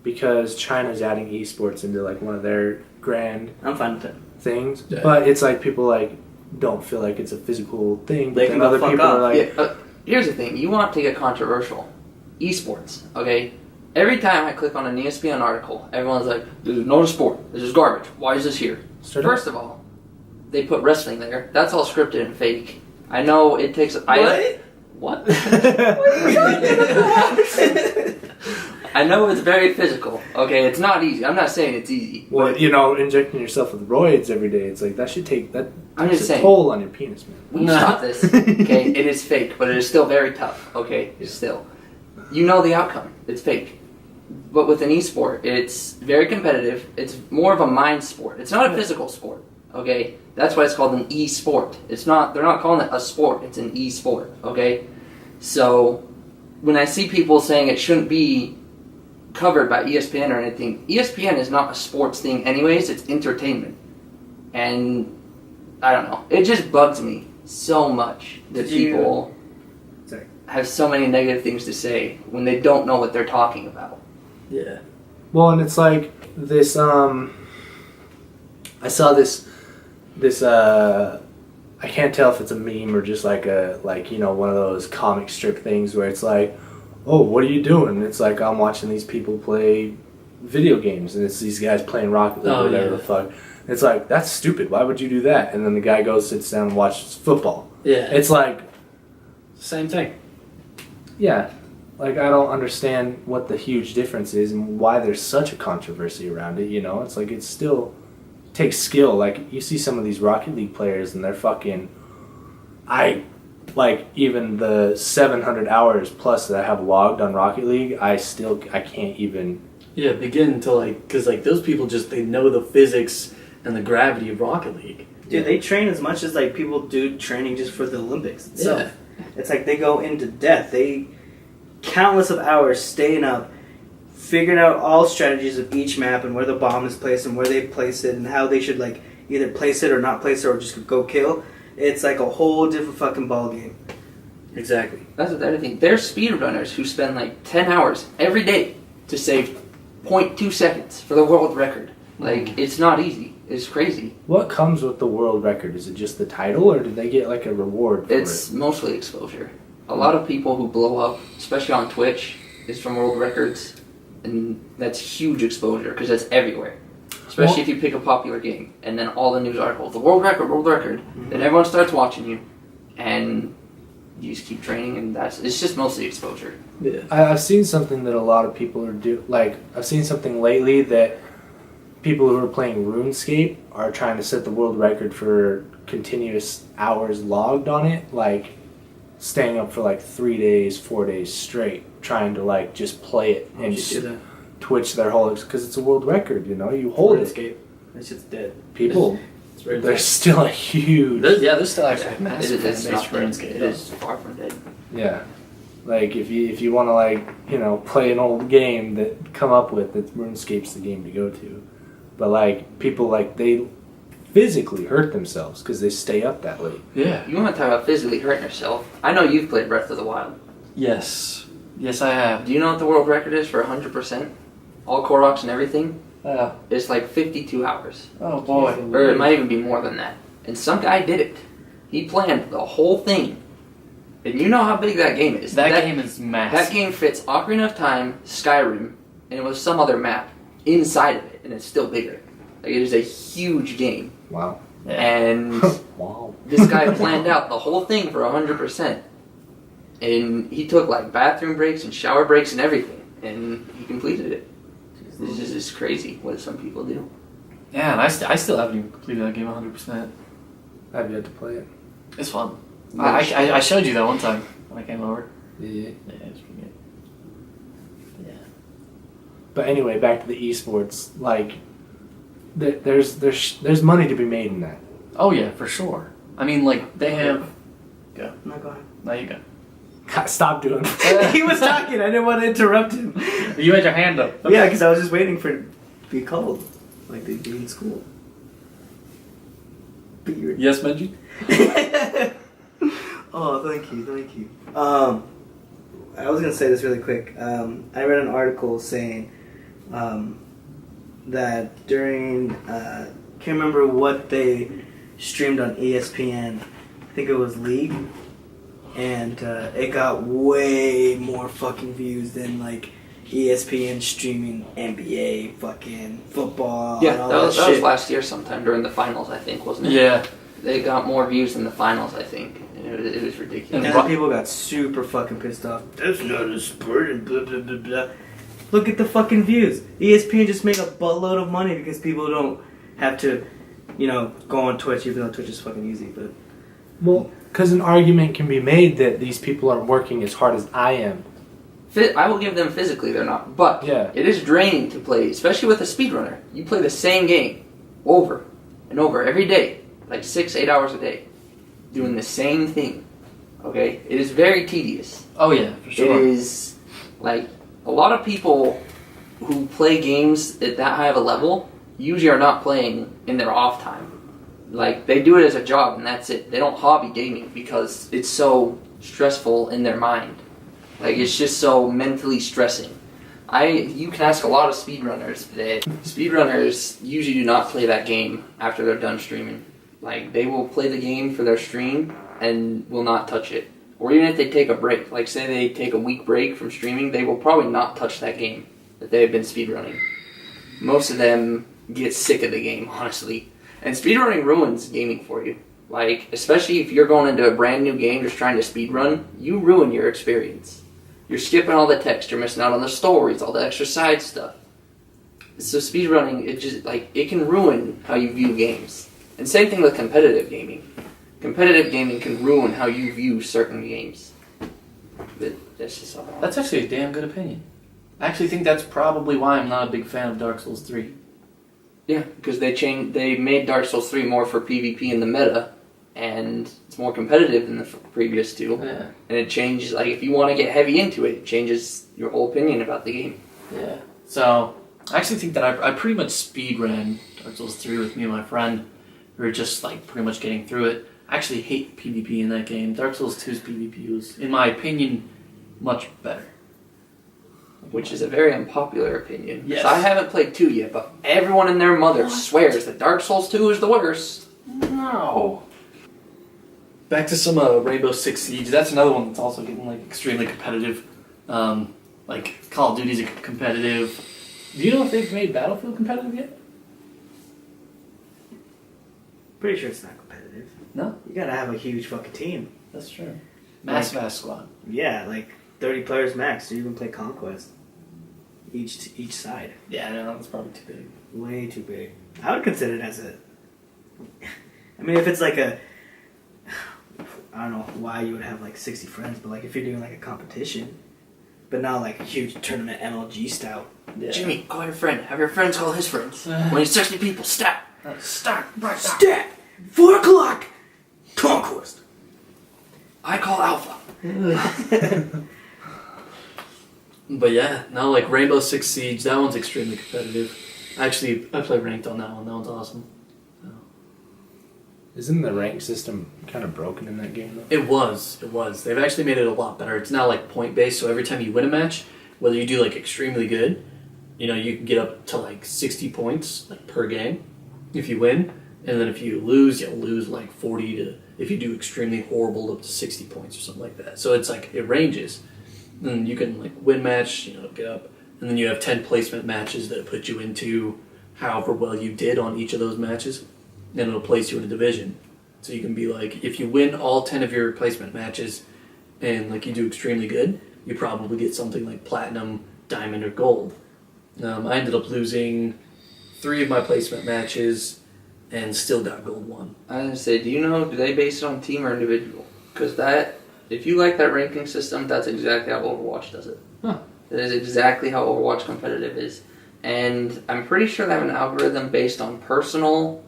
Speaker 3: because China's adding esports into like one of their grand
Speaker 2: I'm fine with it.
Speaker 3: things.
Speaker 1: Yeah.
Speaker 3: But it's like people like don't feel like it's a physical thing. But
Speaker 2: They
Speaker 3: then
Speaker 2: can go
Speaker 3: other
Speaker 2: fuck
Speaker 3: people
Speaker 2: up.
Speaker 3: are like,
Speaker 5: Yeah, here's the thing. You want to get controversial. Esports, okay? Every time I click on an ESPN article, everyone's like, this is not a sport. This is garbage. Why is this here?
Speaker 3: Straight up.
Speaker 5: First of all, they put wrestling there. That's all scripted and fake. I know it takes... What? I know it's very physical. Okay, it's not easy. I'm not saying it's easy.
Speaker 3: well, injecting yourself with roids every day. It's like that should take that.
Speaker 5: I'm
Speaker 3: takes
Speaker 5: just
Speaker 3: a
Speaker 5: saying.
Speaker 3: toll on your penis, man.
Speaker 5: We stop this. Okay, it is fake, but it is still very tough. Okay, still. You know the outcome. It's fake. But with an esport, it's very competitive. It's more of a mind sport. It's not a physical sport. Okay, that's why it's called an e-sport. It's not. They're not calling it a sport. It's an e-sport. Okay, so when I see people saying it shouldn't be covered by ESPN or anything, ESPN is not a sports thing, anyways. It's entertainment, and I don't know. It just bugs me so much that people have so many negative things to say when they don't know what they're talking about.
Speaker 1: Yeah.
Speaker 3: Well, and it's like this. I saw this. I can't tell if it's a meme or just like one of those comic strip things where it's like, oh, what are you doing? It's like I'm watching these people play video games, and it's these guys playing Rocket League or whatever the fuck. It's like that's stupid. Why would you do that? And then the guy goes, sits down, and watches football.
Speaker 1: Yeah.
Speaker 3: It's like,
Speaker 1: Same thing.
Speaker 3: yeah, like I don't understand what the huge difference is and why there's such a controversy around it. It's like it still takes skill. Like you see some of these Rocket League players, and they're fucking. I like even the 700 hours plus that I have logged on Rocket League, I can't even.
Speaker 1: Yeah, begin to because those people they know the physics and the gravity of Rocket League.
Speaker 2: Dude, they train as much as like people do training just for the Olympics itself. It's like they go into death. They countless of hours staying up, figuring out all strategies of each map and where the bomb is placed and where they place it and how they should like either place it or not place it or just go kill. It's like a whole different fucking ball game.
Speaker 1: Exactly.
Speaker 5: That's the other thing. There's speedrunners who spend like 10 hours every day to save 0.2 seconds for the world record. Like, it's not easy. It's crazy.
Speaker 3: What comes with the world record? Is it just the title, or do they get like a reward for
Speaker 5: It's mostly exposure. A lot of people who blow up, especially on Twitch, is from world records, and that's huge exposure because that's everywhere. Especially if you pick a popular game, and then all the news articles, the world record, then everyone starts watching you, and you just keep training, and it's just mostly exposure.
Speaker 1: Yeah.
Speaker 3: I've seen something that a lot of people are I've seen something lately that people who are playing RuneScape are trying to set the world record for continuous hours logged on it, like staying up for like 3 days, 4 days straight, trying to like just play it and Twitch their whole, because it's a world record, you know, you hold it.
Speaker 2: RuneScape. That shit's dead.
Speaker 3: People, there's still a huge,
Speaker 1: There's still actually a massive fan
Speaker 5: It's
Speaker 1: base
Speaker 5: not
Speaker 1: for
Speaker 5: dead.
Speaker 1: RuneScape.
Speaker 5: It is far from dead.
Speaker 3: yeah. Like if you want to like, you know, play an old game that come up with, that RuneScape's the game to go to. But like people like they physically hurt themselves because they stay up that late.
Speaker 1: Yeah.
Speaker 5: You want to talk about physically hurting yourself? I know you've played Breath of the Wild.
Speaker 1: Yes. Yes, I have.
Speaker 5: Do you know what the world record is for 100%? All Koroks and everything?
Speaker 1: Oh,
Speaker 5: It's like 52 hours.
Speaker 1: oh boy.
Speaker 5: Or it might even be more than that. And some guy did it. He planned the whole thing. And you know how big that game is.
Speaker 1: That game is massive.
Speaker 5: That game fits Ocarina of Time, Skyrim, and it was some other map inside of it, and it's still bigger. Like, it is a huge game.
Speaker 3: Wow.
Speaker 1: Yeah.
Speaker 5: And
Speaker 3: Wow.
Speaker 5: this guy planned out the whole thing for 100%. And he took, like, bathroom breaks and shower breaks and everything. And he completed it. It's just crazy what some people do.
Speaker 1: Yeah, and I still haven't even completed that game 100%.
Speaker 3: I've yet to play it.
Speaker 1: It's fun. I showed you that one time when I came over.
Speaker 3: Yeah.
Speaker 1: Yeah, it's pretty good. Yeah.
Speaker 3: But anyway, back to the esports. Like, there's money to be made in that.
Speaker 1: Oh yeah, for sure. I mean, like they have. Go.
Speaker 2: No, go ahead.
Speaker 1: Now you go.
Speaker 3: God, stop doing that.
Speaker 2: He was talking. I didn't want to interrupt him.
Speaker 1: You had your hand up.
Speaker 2: Yeah, because I was just waiting for it to be called, like they do in school. But you're...
Speaker 1: Yes, Benji.
Speaker 2: Oh, thank you. I was gonna say this really quick. I read an article saying that during can't remember what they streamed on ESPN. I think it was League, and it got way more fucking views than like ESPN streaming NBA, fucking football.
Speaker 5: Yeah,
Speaker 2: and all
Speaker 5: that was
Speaker 2: shit.
Speaker 5: last year sometime during the finals, I think, wasn't it?
Speaker 1: Yeah.
Speaker 5: They got more views than the finals, I think. It was ridiculous.
Speaker 2: And then people got super fucking pissed off. That's not a sport and blah blah blah blah. Look at the fucking views. ESPN just made a buttload of money because people don't have to, you know, go on Twitch, even though Twitch is fucking easy. But
Speaker 3: Well, because an argument can be made that these people aren't working as hard as I am.
Speaker 5: I will give them physically, they're not. But
Speaker 3: Yeah.
Speaker 5: it is draining to play, especially with a speedrunner. You play the same game over and over every day, like 6-8 hours a day, doing the same thing. Okay? It is very tedious.
Speaker 1: Oh yeah, for sure.
Speaker 5: It is like a lot of people who play games at that high of a level usually are not playing in their off time. Like they do it as a job and that's it. They don't hobby gaming because it's so stressful in their mind. Like it's just so mentally stressing. You can ask a lot of speedrunners that speedrunners usually do not play that game after they're done streaming. Like they will play the game for their stream and will not touch it. Or even if they take a break, like say they take a week break from streaming, they will probably not touch that game that they have been speedrunning. Most of them get sick of the game, honestly. And speedrunning ruins gaming for you. Like, especially if you're going into a brand new game just trying to speedrun, you ruin your experience. You're skipping all the text, you're missing out on the stories, all the extra side stuff. So speedrunning, it can ruin how you view games. And same thing with competitive gaming. competitive gaming can ruin how you view certain games. But that's just all.
Speaker 1: That's actually a damn good opinion. I actually think that's probably why I'm not a big fan of Dark Souls 3.
Speaker 5: Yeah, because they made Dark Souls 3 more for PvP in the meta, and it's more competitive than the previous two.
Speaker 1: Yeah.
Speaker 5: And it changes, like, if you want to get heavy into it, it changes your whole opinion about the game.
Speaker 1: Yeah. So, I actually think that I pretty much speed ran Dark Souls 3 with me and my friend. We were just, like, pretty much getting through it. I actually hate PvP in that game. Dark Souls 2's PvP was, in my opinion, much better.
Speaker 5: Which is a very unpopular opinion.
Speaker 1: Yes.
Speaker 5: So I haven't played 2 yet, but everyone and their mother swears that Dark Souls 2 is the worst.
Speaker 1: No. Back to some Rainbow Six Siege. That's another one that's also getting like extremely competitive. Like Call of Duty's competitive. Do you know if they've made Battlefield competitive yet?
Speaker 2: Pretty sure it's not competitive.
Speaker 1: No,
Speaker 2: You gotta have a huge fucking team.
Speaker 1: that's true. Massive squad.
Speaker 2: Yeah, like 30 players max. So you can play Conquest. Each side.
Speaker 1: Yeah, no, that's probably too big.
Speaker 2: Way too big. I would consider it as a. I mean, if it's like a. I don't know why you would have like 60 friends, but like if you're doing like a competition, but not like a huge tournament MLG style.
Speaker 1: Yeah.
Speaker 5: Jimmy, call your friend. Have your friends call his friends. When it's 60 people, stop.
Speaker 1: Start right now.
Speaker 2: Stat! 4 o'clock! Conquest!
Speaker 5: I call Alpha.
Speaker 1: But yeah, no, like Rainbow Six Siege, that one's extremely competitive. Actually, I play ranked on that one. That one's awesome.
Speaker 3: Isn't the rank system kind of broken in that game though?
Speaker 1: It was. They've actually made it a lot better. It's now like point based, so every time you win a match, whether you do like extremely good, you know, you can get up to like 60 points like per game if you win, and then if you lose, you'll lose like 40 to, if you do extremely horrible, up to 60 points or something like that. So it's like, it ranges. And you can like win match, you know, get up, and then you have 10 placement matches that put you into however well you did on each of those matches. Then it'll place you in a division. So you can be like, if you win all 10 of your placement matches and like you do extremely good, you probably get something like platinum, diamond, or gold. I ended up losing 3 of my placement matches and still got gold 1.
Speaker 5: I was going to say, do they base it on team or individual? Because if you like that ranking system, that's exactly how Overwatch does it.
Speaker 1: Huh.
Speaker 5: That is exactly how Overwatch competitive is. And I'm pretty sure they have an algorithm based on personal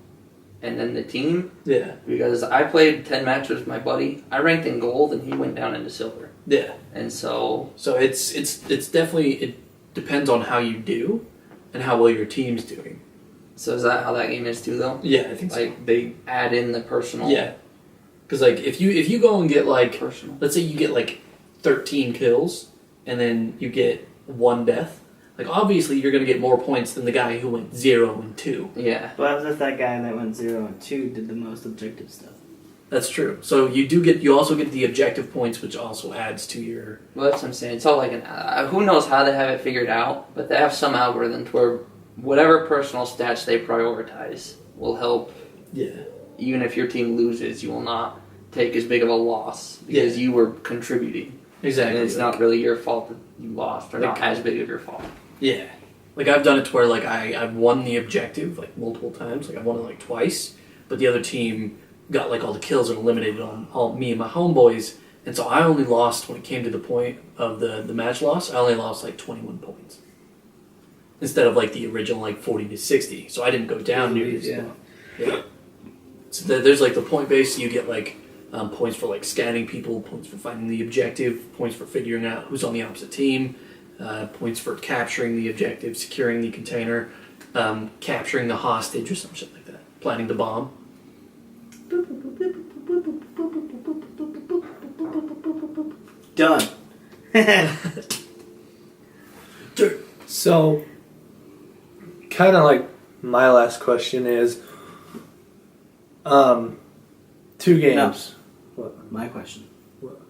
Speaker 5: and then the team.
Speaker 1: Yeah.
Speaker 5: Because I played 10 matches with my buddy. I ranked in gold and he went down into silver.
Speaker 1: Yeah.
Speaker 5: And so
Speaker 1: it's definitely, it depends on how you do and how well your team's doing.
Speaker 5: So is that how that game is too, though?
Speaker 1: Yeah, I think so.
Speaker 5: Like they add in the personal.
Speaker 1: Yeah. Because like if you go and get like,
Speaker 5: Personal.
Speaker 1: let's say you get like 13 kills and then you get 1 death, like obviously you're gonna get more points than the guy who went 0 and 2.
Speaker 5: Yeah.
Speaker 2: What if that guy that went 0 and 2 did the most objective stuff?
Speaker 1: That's true. So you also get the objective points, which also adds to your.
Speaker 5: Well, that's what I'm saying. It's all like who knows how they have it figured out, but they have some algorithms where whatever personal stats they prioritize will help.
Speaker 1: Yeah.
Speaker 5: Even if your team loses, you will not take as big of a loss because you were contributing.
Speaker 1: Exactly.
Speaker 5: And it's not really your fault that you lost, or not as big of your fault.
Speaker 1: Yeah. Like I've done it to where like I've won the objective like multiple times. Like I've won it like twice, but the other team got like all the kills and eliminated on all me and my homeboys, and so I only lost when it came to the point of the match loss. I only lost like 21 points instead of like the original like 40 to 60. So I didn't go down nearly as much. Yeah. So there's like the point base. You get like points for like scanning people, points for finding the objective, points for figuring out who's on the opposite team, points for capturing the objective, securing the container, capturing the hostage or some shit like that, planting the bomb.
Speaker 2: Done.
Speaker 3: So, kind of like my last question is, 2 games.
Speaker 2: My question.
Speaker 3: What?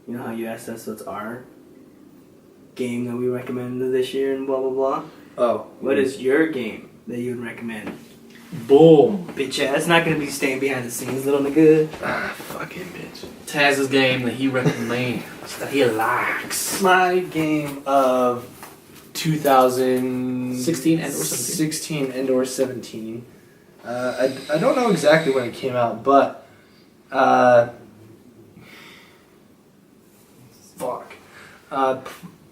Speaker 2: You know how you asked us what's our game that we recommended this year and blah blah blah?
Speaker 3: Oh.
Speaker 2: What is your game that you would recommend?
Speaker 1: Boom.
Speaker 2: Bitch ass, not gonna be staying behind the scenes, little nigga.
Speaker 3: Fucking bitch.
Speaker 1: Taz's game that he recommends, that he likes.
Speaker 3: My game of 2016
Speaker 1: and or 17.
Speaker 3: and or 17. I don't know exactly when it came out, but Fuck.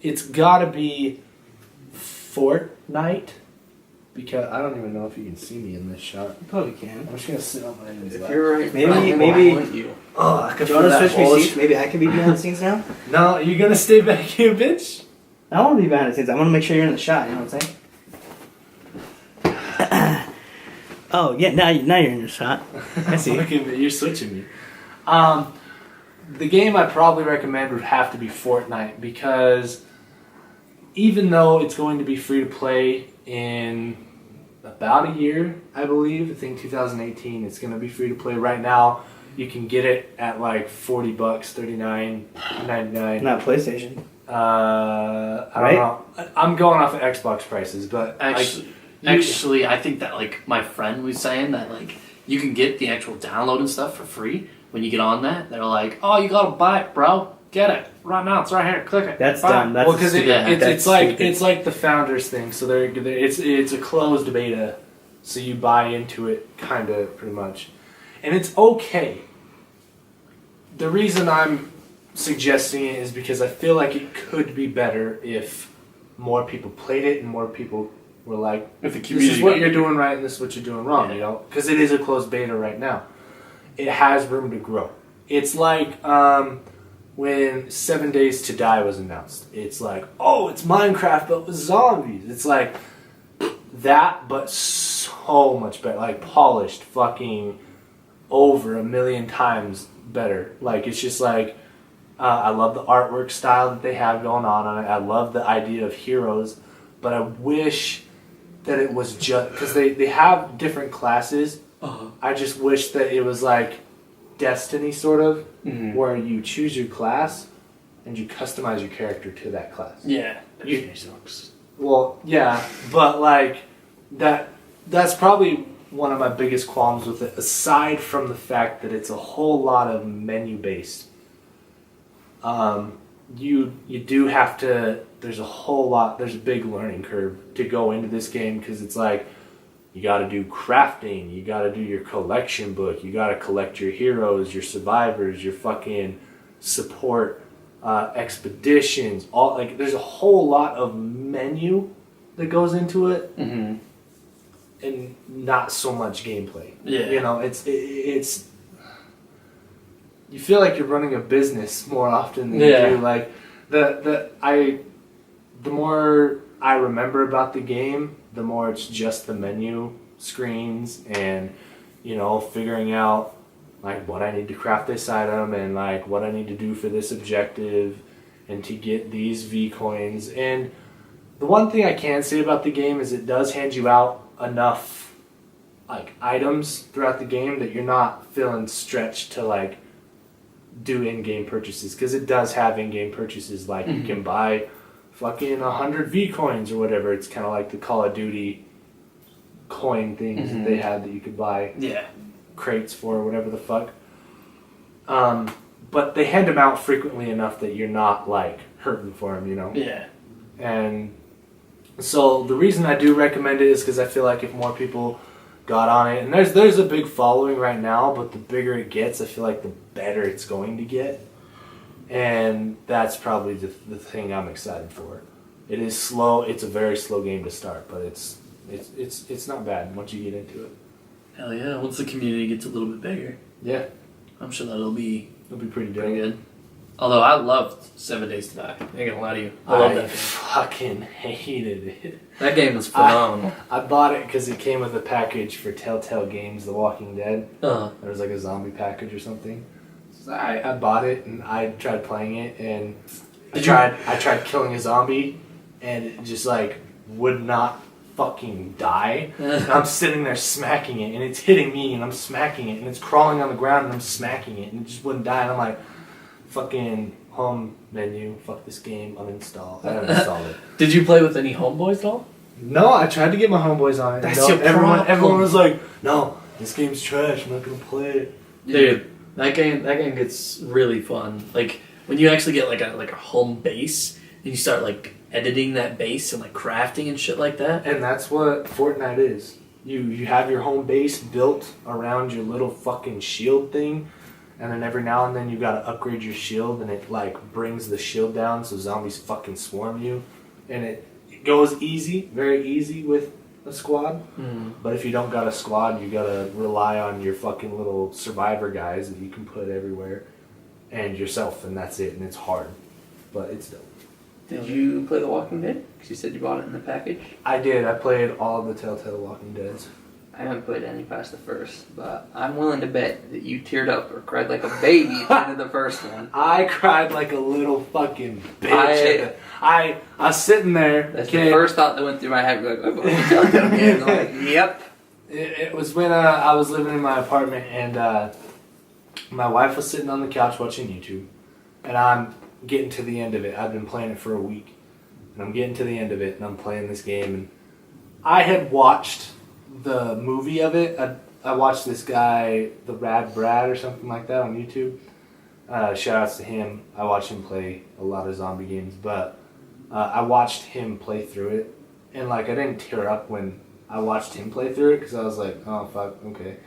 Speaker 3: It's gotta be Fortnite. Because I don't even know if you can see me in this shot.
Speaker 2: You probably can.
Speaker 3: I'm just gonna sit on my enemy's
Speaker 5: If
Speaker 3: lap.
Speaker 5: you're right,
Speaker 2: Maybe-
Speaker 5: why
Speaker 2: maybe-
Speaker 5: wouldn't you?
Speaker 3: Oh, I could
Speaker 2: Do you want to switch me
Speaker 3: bulge.
Speaker 2: seats? Maybe I can be behind the scenes now?
Speaker 3: No, you're gonna stay back here, bitch.
Speaker 2: I want to be behind the scenes. I want to make sure you're in the shot, you know what I'm saying? Oh, yeah, now you're in the shot. I see.
Speaker 3: Look at me, you're switching me. The game I probably recommend would have to be Fortnite because even though it's going to be free to play in about a year, I believe, I think 2018, it's going to be free to play right now. You can get it at like $40, $39.99.
Speaker 2: Not PlayStation.
Speaker 3: I
Speaker 2: Right?
Speaker 3: don't know. I'm going off of Xbox prices, but
Speaker 1: Actually, I think that like my friend was saying that like you can get the actual download and stuff for free when you get on that. They're like, oh, you gotta buy it, bro. Get it right now. It's right here. Click it.
Speaker 2: That's
Speaker 1: Buy it."
Speaker 2: dumb. That's
Speaker 3: well, because
Speaker 1: stupid.
Speaker 3: it's like the founders thing. So it's a closed beta, so you buy into it kind of pretty much, and it's okay. The reason I'm suggesting it is because I feel like it could be better if more people played it and more people were like,
Speaker 1: If the
Speaker 3: this
Speaker 1: community
Speaker 3: is what
Speaker 1: got
Speaker 3: you're
Speaker 1: it.
Speaker 3: doing right and this is what you're doing wrong,
Speaker 1: Yeah.
Speaker 3: you know? Because it is a closed beta right now. It has room to grow. It's like when 7 Days to Die was announced. It's like, oh, it's Minecraft but with zombies. It's like that, but so much better. Like polished, fucking over 1,000,000 times better. Like it's just like, I love the artwork style that they have going on it. I love the idea of heroes, but I wish that it was just because they have different classes. I just wish that it was like Destiny sort of, where you choose your class and you customize your character to that class.
Speaker 1: Yeah.
Speaker 3: You- Well, yeah, but like that's probably one of my biggest qualms with it, aside from the fact that it's a whole lot of menu based. You do have to. There's a whole lot. There's a big learning curve to go into this game because it's like you got to do crafting, you got to do your collection book, you got to collect your heroes, your survivors, your fucking support expeditions. All like there's a whole lot of menu that goes into it,
Speaker 1: Mm-hmm.
Speaker 3: and not so much gameplay.
Speaker 1: Yeah.
Speaker 3: You know, it's you feel like you're running a business more often than
Speaker 1: Yeah.
Speaker 3: you do. Like the more I remember about the game, the more it's just the menu screens and figuring out like what I need to craft this item and like what I need to do for this objective and to get these V coins. And the one thing I can say about the game is it does hand you out enough like items throughout the game that you're not feeling stretched to like do in-game purchases, because it does have in-game purchases like you can buy fucking 100 V coins or whatever. It's kind of like the Call of Duty coin things that they had that you could buy
Speaker 1: Yeah.
Speaker 3: crates for or whatever the fuck. But they hand them out frequently enough that you're not like hurting for them,
Speaker 1: Yeah.
Speaker 3: And so the reason I do recommend it is because I feel like if more people got on it, and there's a big following right now, but the bigger it gets, I feel like the better it's going to get. And that's probably the thing I'm excited for. It is slow. It's a very slow game to start, but it's not bad once you get into it.
Speaker 1: Hell yeah. Once the community gets a little bit bigger,
Speaker 3: Yeah,
Speaker 1: I'm sure that'll be
Speaker 3: it'll be pretty dope.
Speaker 1: pretty good. Although I loved 7 Days to Die. I ain't gonna lie to you. I love
Speaker 3: I
Speaker 1: that game.
Speaker 3: fucking hated it.
Speaker 1: That game was phenomenal.
Speaker 3: I bought it because it came with a package for Telltale Games, The Walking Dead.
Speaker 1: Uh-huh.
Speaker 3: There was like a zombie package or something. So I bought it and I tried playing it, and I tried killing a zombie, and it just like would not fucking die. And I'm sitting there smacking it, and it's hitting me, and I'm smacking it, and it's crawling on the ground, and I'm smacking it, and it just wouldn't die. And I'm like, fucking home menu, fuck this game, uninstall. I uninstalled it.
Speaker 1: Did you play with any homeboys at all?
Speaker 3: No, I tried to get my homeboys on it.
Speaker 1: That's
Speaker 3: No,
Speaker 1: your problem.
Speaker 3: everyone was like, no, this game's trash, I'm not gonna play it.
Speaker 1: Dude, that game gets really fun. Like when you actually get like a home base and you start like editing that base and like crafting and shit like that.
Speaker 3: And that's what Fortnite is. You have your home base built around your little fucking shield thing, And then every now and then you gotta upgrade your shield, and it like brings the shield down so zombies fucking swarm you. And it goes easy, very easy with a squad. But if you don't got a squad, you gotta rely on your fucking little survivor guys that you can put everywhere, and yourself, and that's it. And it's hard, but it's dope.
Speaker 5: Did you play The Walking Dead? Because you said you bought it in the package.
Speaker 3: I did. I played all of the Telltale Walking Deads.
Speaker 5: I haven't played any past the first, but I'm willing to bet that you teared up or cried like a baby at the end of the first one.
Speaker 3: I cried like a little fucking bitch. I was sitting there.
Speaker 5: That's the first thought that went through my head. Like, I'm going to Telltale game. I'm like, yep.
Speaker 3: It was when I was living in my apartment, and my wife was sitting on the couch watching YouTube, and I'm getting to the end of it. I've been playing it for a week, and I'm getting to the end of it, and I'm playing this game, and I had watched the movie of it. I watched this guy, the Rad Brad or something like that, on YouTube. Shout outs to him. I watched him play a lot of zombie games, but I watched him play through it, and like I didn't tear up when I watched him play through it because I was like, oh fuck, okay.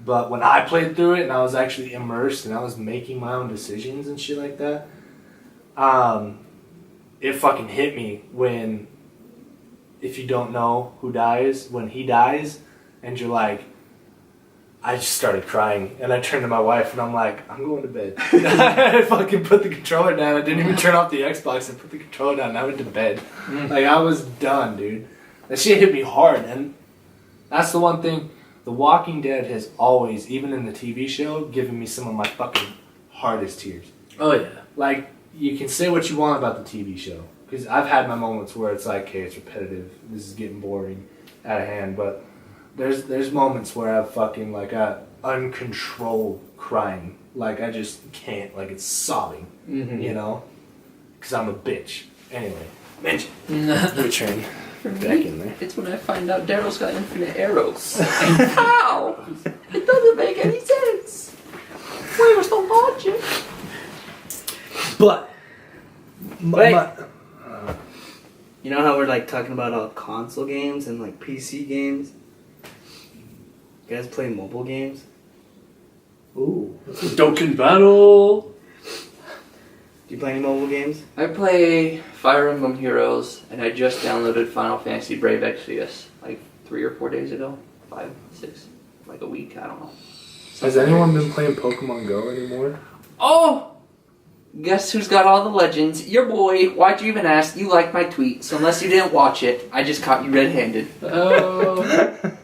Speaker 3: But when I played through it and I was actually immersed and I was making my own decisions and shit like that, it fucking hit me when, if you don't know who dies, when he dies, and you're like, I just started crying, and I turned to my wife, and I'm like, I'm going to bed. I fucking put the controller down. I didn't even turn off the Xbox. I put the controller down, and I went to bed. Like, I was done, dude. That shit hit me hard, and that's the one thing. The Walking Dead has always, even in the TV show, given me some of my fucking hardest tears.
Speaker 1: Oh yeah.
Speaker 3: Like, you can say what you want about the TV show, because I've had my moments where it's like, okay, it's repetitive, this is getting boring, out of hand, but there's moments where I've fucking, like, uncontrolled crying. Like, I just can't, like, it's sobbing, you know? Because I'm a bitch. Anyway, mention. Your turn. Back in there.
Speaker 5: It's when I find out Daryl's got infinite arrows. How? It doesn't make any sense. Where's the logic?
Speaker 2: But
Speaker 3: Wait.
Speaker 2: you know how we're like talking about all console games and like PC games? You guys play mobile games?
Speaker 3: Ooh.
Speaker 1: Dokkan Battle.
Speaker 2: Do you play any mobile games?
Speaker 5: I play Fire Emblem Heroes, and I just downloaded Final Fantasy Brave Exvius like 3 or 4 days ago. 5, 6, like a week, I don't know.
Speaker 3: Has anyone been playing Pokemon Go anymore?
Speaker 5: Oh! Guess who's got all the legends? Your boy. Why'd you even ask? You liked my tweet, so unless you didn't watch it, I just caught you red-handed.
Speaker 1: Oh.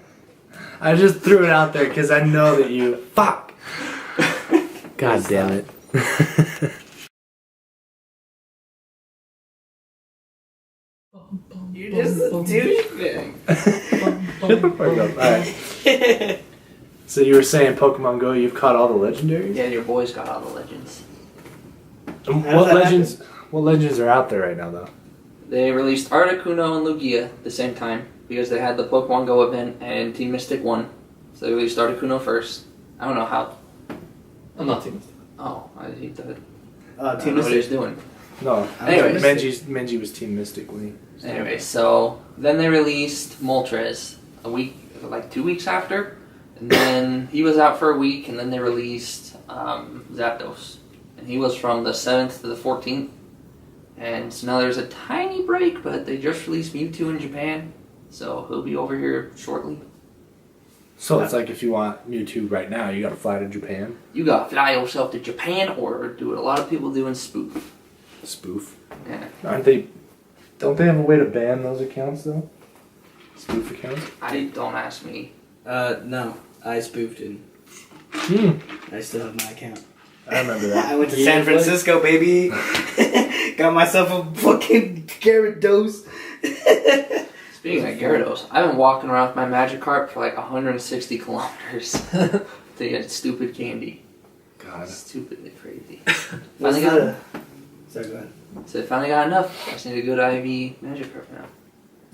Speaker 3: I just threw it out there because I know that you... Fuck! God damn it.
Speaker 2: You're just a douchebag.
Speaker 3: Shut the fuck up. Alright. So you were saying Pokemon Go, you've caught all the legendaries?
Speaker 5: Yeah, your boy's got all the legends.
Speaker 3: What legends are out there right now, though?
Speaker 5: They released Articuno and Lugia at the same time because they had the Pokemon Go event and Team Mystic won. So they released Articuno first. I don't know how.
Speaker 1: I'm not team.
Speaker 5: Oh, I think that.
Speaker 2: Team
Speaker 5: I don't know what he was doing.
Speaker 3: No.
Speaker 5: Anyways.
Speaker 3: Menji was Team Mystic when he...
Speaker 5: Anyway, so then they released Moltres a week, like 2 weeks after, and then he was out for a week, and then they released Zapdos, and he was from the 7th to the 14th, and so now there's a tiny break, but they just released Mewtwo in Japan, so he'll be over here shortly.
Speaker 3: So it's like if you want Mewtwo right now, you gotta fly to Japan.
Speaker 5: You gotta fly yourself to Japan, or do what a lot of people do and spoof.
Speaker 3: Spoof.
Speaker 5: Yeah.
Speaker 3: Don't they have a way to ban those accounts, though? Spoof accounts?
Speaker 5: Don't ask me.
Speaker 2: No. I spoofed it. I still have my account.
Speaker 3: I remember that.
Speaker 2: I went to San Francisco, baby. Got myself a fucking Gyarados.
Speaker 5: Speaking of Gyarados, I've been walking around with my Magikarp for like 160 kilometers to get stupid candy.
Speaker 3: God.
Speaker 5: Stupidly crazy.
Speaker 2: What's
Speaker 5: Finally got
Speaker 2: that? Sorry, go ahead.
Speaker 5: So I finally got enough. I just need a good IV Magikarp now.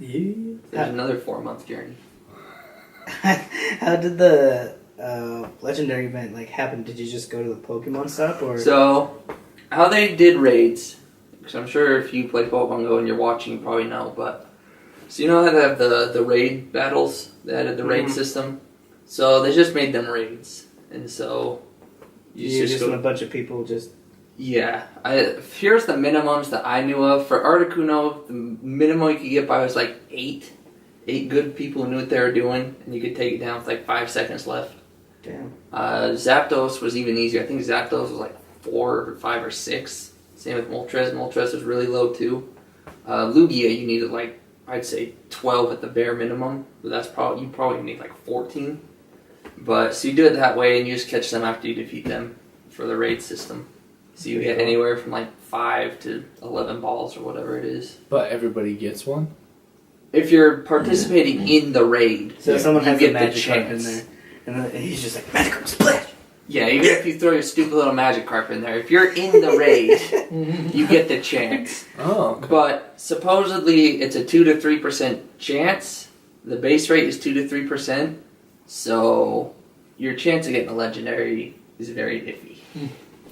Speaker 3: Yeah.
Speaker 5: There's another 4-month journey.
Speaker 2: How did the legendary event happen? Did you just go to the Pokemon stop or?
Speaker 5: So, how they did raids, because I'm sure if you play Pokemon Go and you're watching, you probably know, but so you know how they have the raid battles? They added the raid system. So they just made them raids. And so
Speaker 2: You just want a bunch of people just.
Speaker 5: Yeah. Here's the minimums that I knew of. For Articuno, the minimum you could get by was like 8. 8 good people who knew what they were doing, and you could take it down with like 5 seconds left.
Speaker 2: Damn.
Speaker 5: Zapdos was even easier. I think Zapdos was like 4 or 5 or 6. Same with Moltres. Moltres was really low too. Lugia, you needed like, I'd say 12 at the bare minimum. But you probably need like 14. But so you do it that way, and you just catch them after you defeat them for the raid system. So you get anywhere from like 5 to 11 balls or whatever it is.
Speaker 3: But everybody gets one?
Speaker 5: If you're participating in the raid,
Speaker 2: So someone
Speaker 5: you
Speaker 2: has a
Speaker 5: get the
Speaker 2: Magikarp in
Speaker 5: chance.
Speaker 2: there, and then he's just like Magikarp Splash.
Speaker 5: Yeah, even if you throw your stupid little Magikarp in there, if you're in the raid, you get the chance.
Speaker 3: Oh, okay.
Speaker 5: But supposedly it's a 2 to 3% chance. The base rate is 2 to 3%. So your chance of getting a legendary is very iffy.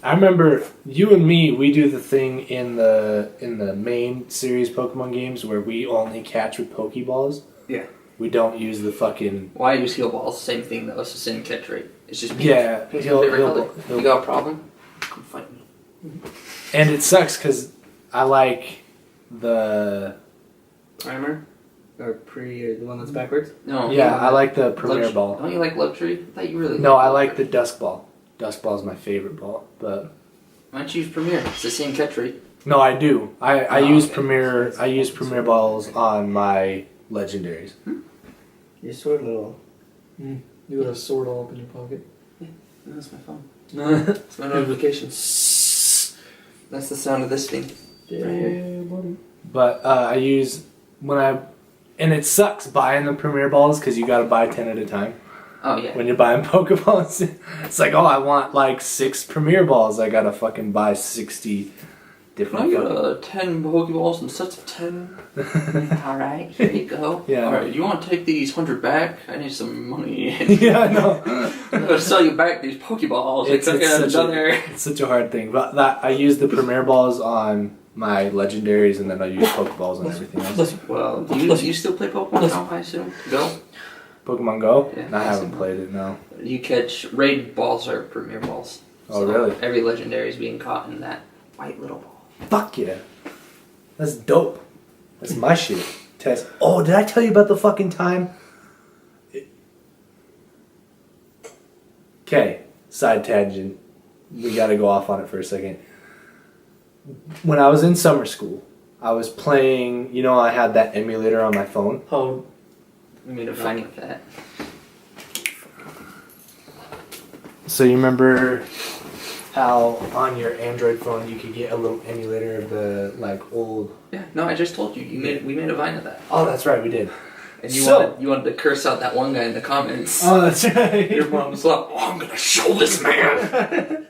Speaker 3: I remember you and me, we do the thing in the main series Pokemon games where we only catch with Pokeballs.
Speaker 5: Yeah.
Speaker 3: We don't use the fucking...
Speaker 5: Why use heal balls? Same thing though, it's the same catch rate. It's just pink.
Speaker 3: Yeah,
Speaker 5: Pink's my favorite color. You got a problem? Come fight me.
Speaker 3: And it sucks because I like the...
Speaker 2: Primer? Or the one that's backwards?
Speaker 5: No.
Speaker 3: Yeah, I like the Premier
Speaker 5: Luxury.
Speaker 3: Ball.
Speaker 5: Don't you like Luxury? I thought you really
Speaker 3: No,
Speaker 5: liked
Speaker 3: I like
Speaker 5: Luxury.
Speaker 3: the Dusk Ball. Dusk Ball is my favorite ball, but...
Speaker 5: Why don't you use Premier? It's the same catch rate.
Speaker 3: No, I do. I
Speaker 5: Oh,
Speaker 3: use
Speaker 5: okay.
Speaker 3: Premier. I use Premier balls on my legendaries.
Speaker 2: You're sort of little.
Speaker 1: You got a sword all up in your pocket.
Speaker 5: No, that's my phone. It's my notifications. That's the sound of this thing.
Speaker 1: Yeah, buddy.
Speaker 3: But I use and it sucks buying the Premier balls because you got to buy 10 at a time.
Speaker 5: Oh yeah.
Speaker 3: When you're buying Pokeballs, it's like, oh, I want like 6 Premier balls. I gotta fucking buy 60
Speaker 5: Can
Speaker 3: different.
Speaker 5: I get 10 Pokeballs in sets of 10? Alright, here you go.
Speaker 3: Yeah.
Speaker 5: Alright, you want to take these 100 back? I need some money.
Speaker 3: Yeah, no.
Speaker 5: I'm gonna sell you back these Pokeballs.
Speaker 3: It's such a hard thing. But I use the Premier balls on my legendaries, and then I use Pokeballs on everything else.
Speaker 5: Well, do you still play Pokemon now, I assume? Go?
Speaker 3: Pokemon Go?
Speaker 5: Yeah,
Speaker 3: I haven't
Speaker 5: awesome.
Speaker 3: played it, no.
Speaker 5: You catch raid balls or Premier balls.
Speaker 3: Oh, really?
Speaker 5: Every legendary is being caught in that white little ball.
Speaker 3: Fuck yeah. That's dope. That's my shit. Tess. Oh, did I tell you about the fucking time? Okay, side tangent. We gotta go off on it for a second. When I was in summer school, I was playing, I had that emulator on my phone.
Speaker 2: Oh,
Speaker 5: We made a fun with that.
Speaker 3: So you remember how on your Android phone you could get a little emulator of the old...
Speaker 5: Yeah, no, I just told you. We made a vine of that.
Speaker 3: Oh, that's right, we did.
Speaker 5: And
Speaker 3: So-
Speaker 5: you wanted to curse out that one guy in the comments.
Speaker 3: Oh, that's right.
Speaker 5: Your mom was like, "Oh, I'm gonna show this man."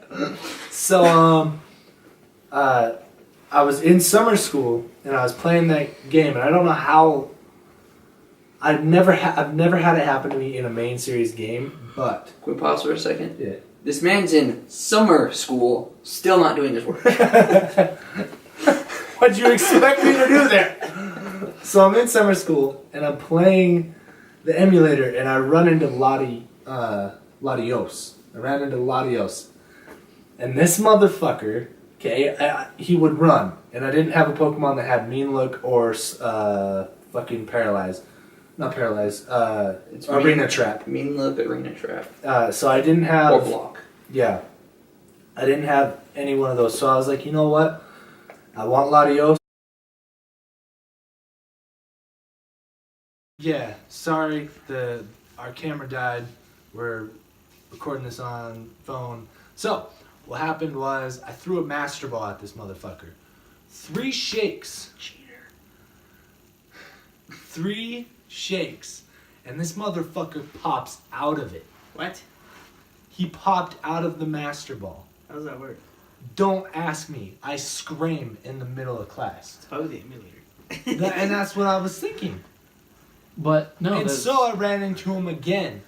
Speaker 3: So, I was in summer school and I was playing that game, and I don't know how. I've never had it happen to me in a main series game, but
Speaker 5: Can we pause for a second?
Speaker 3: yeah.
Speaker 5: This man's in summer school, still not doing his work.
Speaker 3: What'd you expect me to do there? So I'm in summer school and I'm playing the emulator, and I run into Latios. I ran into Latios, and this motherfucker. Okay, he would run, and I didn't have a Pokemon that had Mean Look or fucking Paralyze. Not Paralyze,
Speaker 5: It's
Speaker 3: Arena Trap.
Speaker 5: Mean Look, Arena Trap.
Speaker 3: So I didn't have...
Speaker 5: Or Block.
Speaker 3: Yeah. I didn't have any one of those, so I was like, you know what? I want Latios. Yeah, sorry, our camera died. We're recording this on phone. So, what happened was I threw a Master Ball at this motherfucker. 3 shakes.
Speaker 5: Cheater.
Speaker 3: 3 shakes. And this motherfucker pops out of it.
Speaker 2: what?
Speaker 3: He popped out of the Master Ball.
Speaker 2: How does that work?
Speaker 3: Don't ask me. I screamed in the middle of class.
Speaker 2: It's probably the emulator.
Speaker 3: And that's what I was thinking.
Speaker 1: But no,
Speaker 3: And
Speaker 1: that's-
Speaker 3: so I ran into him again.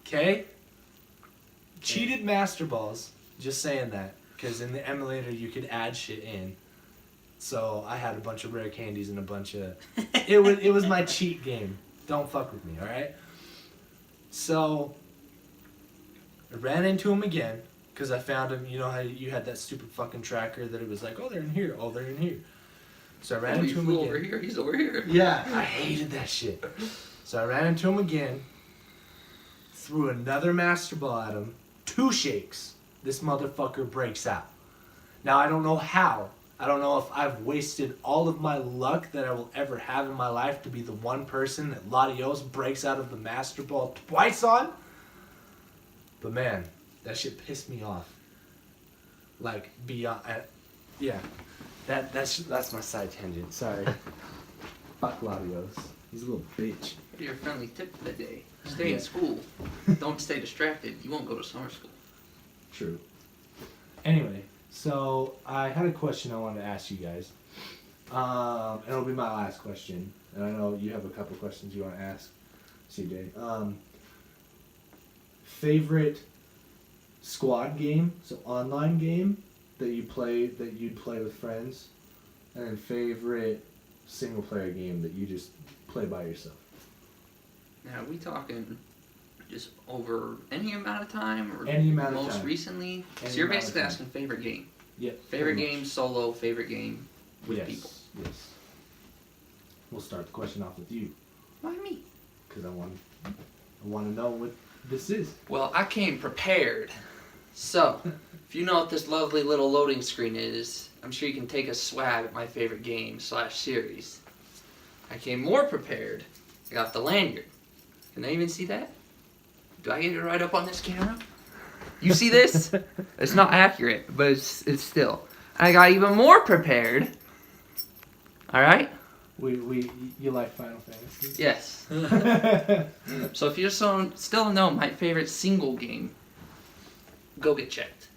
Speaker 3: Okay? Cheated Master Balls. Just saying that. Because in the emulator you could add shit in. So I had a bunch of rare candies and a bunch of... It was my cheat game. Don't fuck with me, alright? So I ran into him again because I found him. You know how you had that stupid fucking tracker that it was like, oh, they're in here. Oh, they're in here. So I ran into him again.
Speaker 5: over here. He's over here.
Speaker 3: Yeah, I hated that shit. So I ran into him again, threw another master ball at him, 2 shakes. This motherfucker breaks out. Now I don't know how. I don't know if I've wasted all of my luck that I will ever have in my life to be the one person that Latios breaks out of the master ball twice on. But man, that shit pissed me off. Like beyond, yeah. That's my side tangent. Sorry. Fuck Latios. He's a little bitch.
Speaker 5: Your friendly tip for the day. Stay in school. Don't stay distracted. You won't go to summer school.
Speaker 3: True. Anyway, so I had a question I wanted to ask you guys. And it'll be my last question. And I know you have a couple questions you want to ask, CJ. Favorite squad game, so online game that you'd play with friends, and then favorite single player game that you just play by yourself.
Speaker 5: Now, are we talking just over any amount of time or
Speaker 3: Any amount of
Speaker 5: most
Speaker 3: time.
Speaker 5: recently?
Speaker 3: Any
Speaker 5: So you're
Speaker 3: amount of
Speaker 5: basically
Speaker 3: time.
Speaker 5: asking favorite game.
Speaker 3: Yeah.
Speaker 5: Favorite
Speaker 3: pretty
Speaker 5: game
Speaker 3: much.
Speaker 5: solo, favorite game with
Speaker 3: Yes.
Speaker 5: people.
Speaker 3: Yes. We'll start the question off with you,
Speaker 5: Why me?
Speaker 3: because I want to know what this is.
Speaker 5: Well, I came prepared. So, if you know what this lovely little loading screen is, I'm sure you can take a swab at my favorite game / series. I came more prepared. I got the lanyard. Can they even see that? Do I get it right up on this camera? You see this? It's not accurate, but it's still. I got even more prepared. All right?
Speaker 3: You like Final Fantasy?
Speaker 5: Yes. So if you still don't know my favorite single game, go get checked.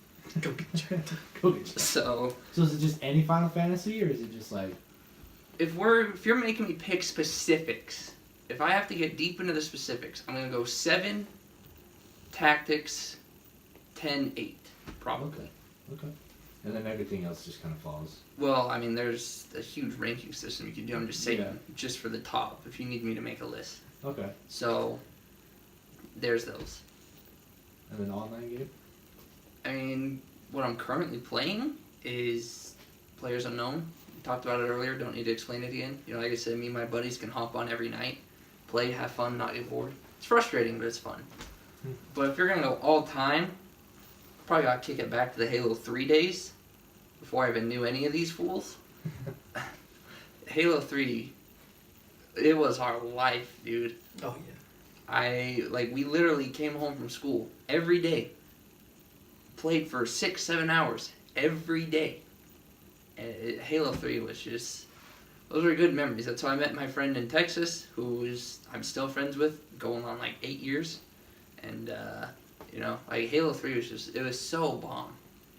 Speaker 3: Go get you.
Speaker 5: So
Speaker 3: So is it just any Final Fantasy, or is it just like?
Speaker 5: if you're making me pick specifics, if I have to get deep into the specifics, I'm gonna go 7 tactics, 10 8 probably.
Speaker 3: Okay. And then everything else just kind of falls.
Speaker 5: Well, I mean, there's a huge ranking system you can do. I'm just saying,
Speaker 3: Yeah.
Speaker 5: just for the top, if you need me to make a list.
Speaker 3: Okay.
Speaker 5: So there's those.
Speaker 3: And then online game.
Speaker 5: I mean, what I'm currently playing is Players Unknown. We talked about it earlier, don't need to explain it again. You know, like I said, me and my buddies can hop on every night, play, have fun, not get bored. It's frustrating, but it's fun. But if you're going to go all time, probably got to kick it back to the Halo 3 days, before I even knew any of these fools. Halo 3, it was our life, dude.
Speaker 2: Oh yeah.
Speaker 5: We literally came home from school every day. Played for 6-7 hours every day. And Halo 3 was just, those were good memories. That's how I met my friend in Texas, I'm still friends with, going on like 8 years. And, Halo 3 was just, it was so bomb.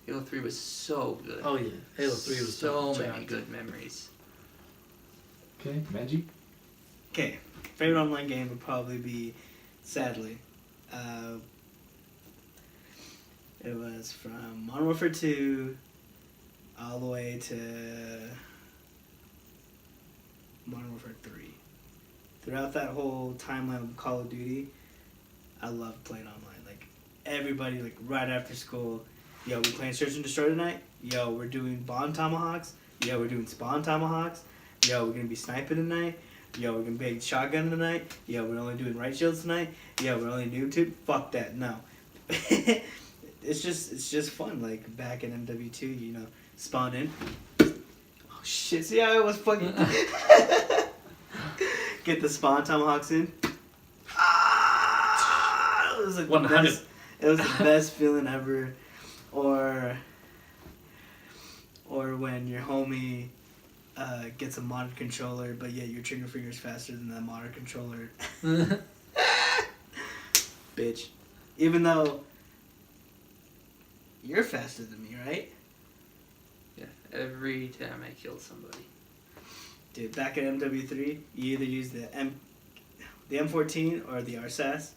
Speaker 5: Halo 3 was so good.
Speaker 2: Oh yeah. Halo 3 was
Speaker 5: so
Speaker 2: top
Speaker 5: many
Speaker 2: notch.
Speaker 5: good memories.
Speaker 3: Okay, Benji.
Speaker 2: Okay, favorite online game would probably be, sadly, it was from Modern Warfare 2 all the way to Modern Warfare 3. Throughout that whole timeline of Call of Duty, I loved playing online. Like, everybody, like, right after school, yo, we playing Search and Destroy tonight? Yo, we're doing Bomb Tomahawks? Yo, we're doing Spawn Tomahawks? Yo, we're gonna be sniping tonight? Yo, we're gonna be shotgun tonight? Yo, we're only doing right shields tonight? Yo, we're only noob tube? Fuck that, no. It's just fun, like, back in MW2, you know, spawn in. Oh shit, see how I was fucking... Get the Spawn Tomahawks in. It was like
Speaker 1: 100.
Speaker 2: It was the best feeling ever. Or when your homie gets a modded controller, but yet your trigger finger is faster than that modded controller. Bitch. Even though you're faster than me, right?
Speaker 5: Yeah, every time I killed somebody.
Speaker 2: Dude, back at MW3, you either use the M14 or the RSAS.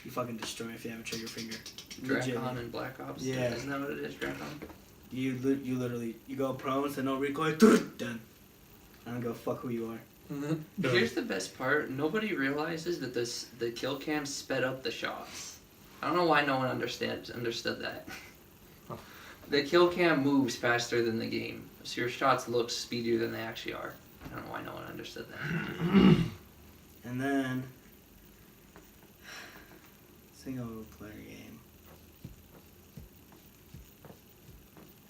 Speaker 2: You fucking destroy if you have a trigger finger. Legit.
Speaker 5: Drakon and Black Ops.
Speaker 2: Yeah.
Speaker 5: Isn't that what it is, Drakon?
Speaker 2: You literally, you go prone, so no recoil, done. I don't give a fuck who you are.
Speaker 5: Here's the best part. Nobody realizes that the kill cam sped up the shots. I don't know why no one understood that. The kill cam moves faster than the game, so your shots look speedier than they actually are. I don't know why no one understood that.
Speaker 2: And then single player game.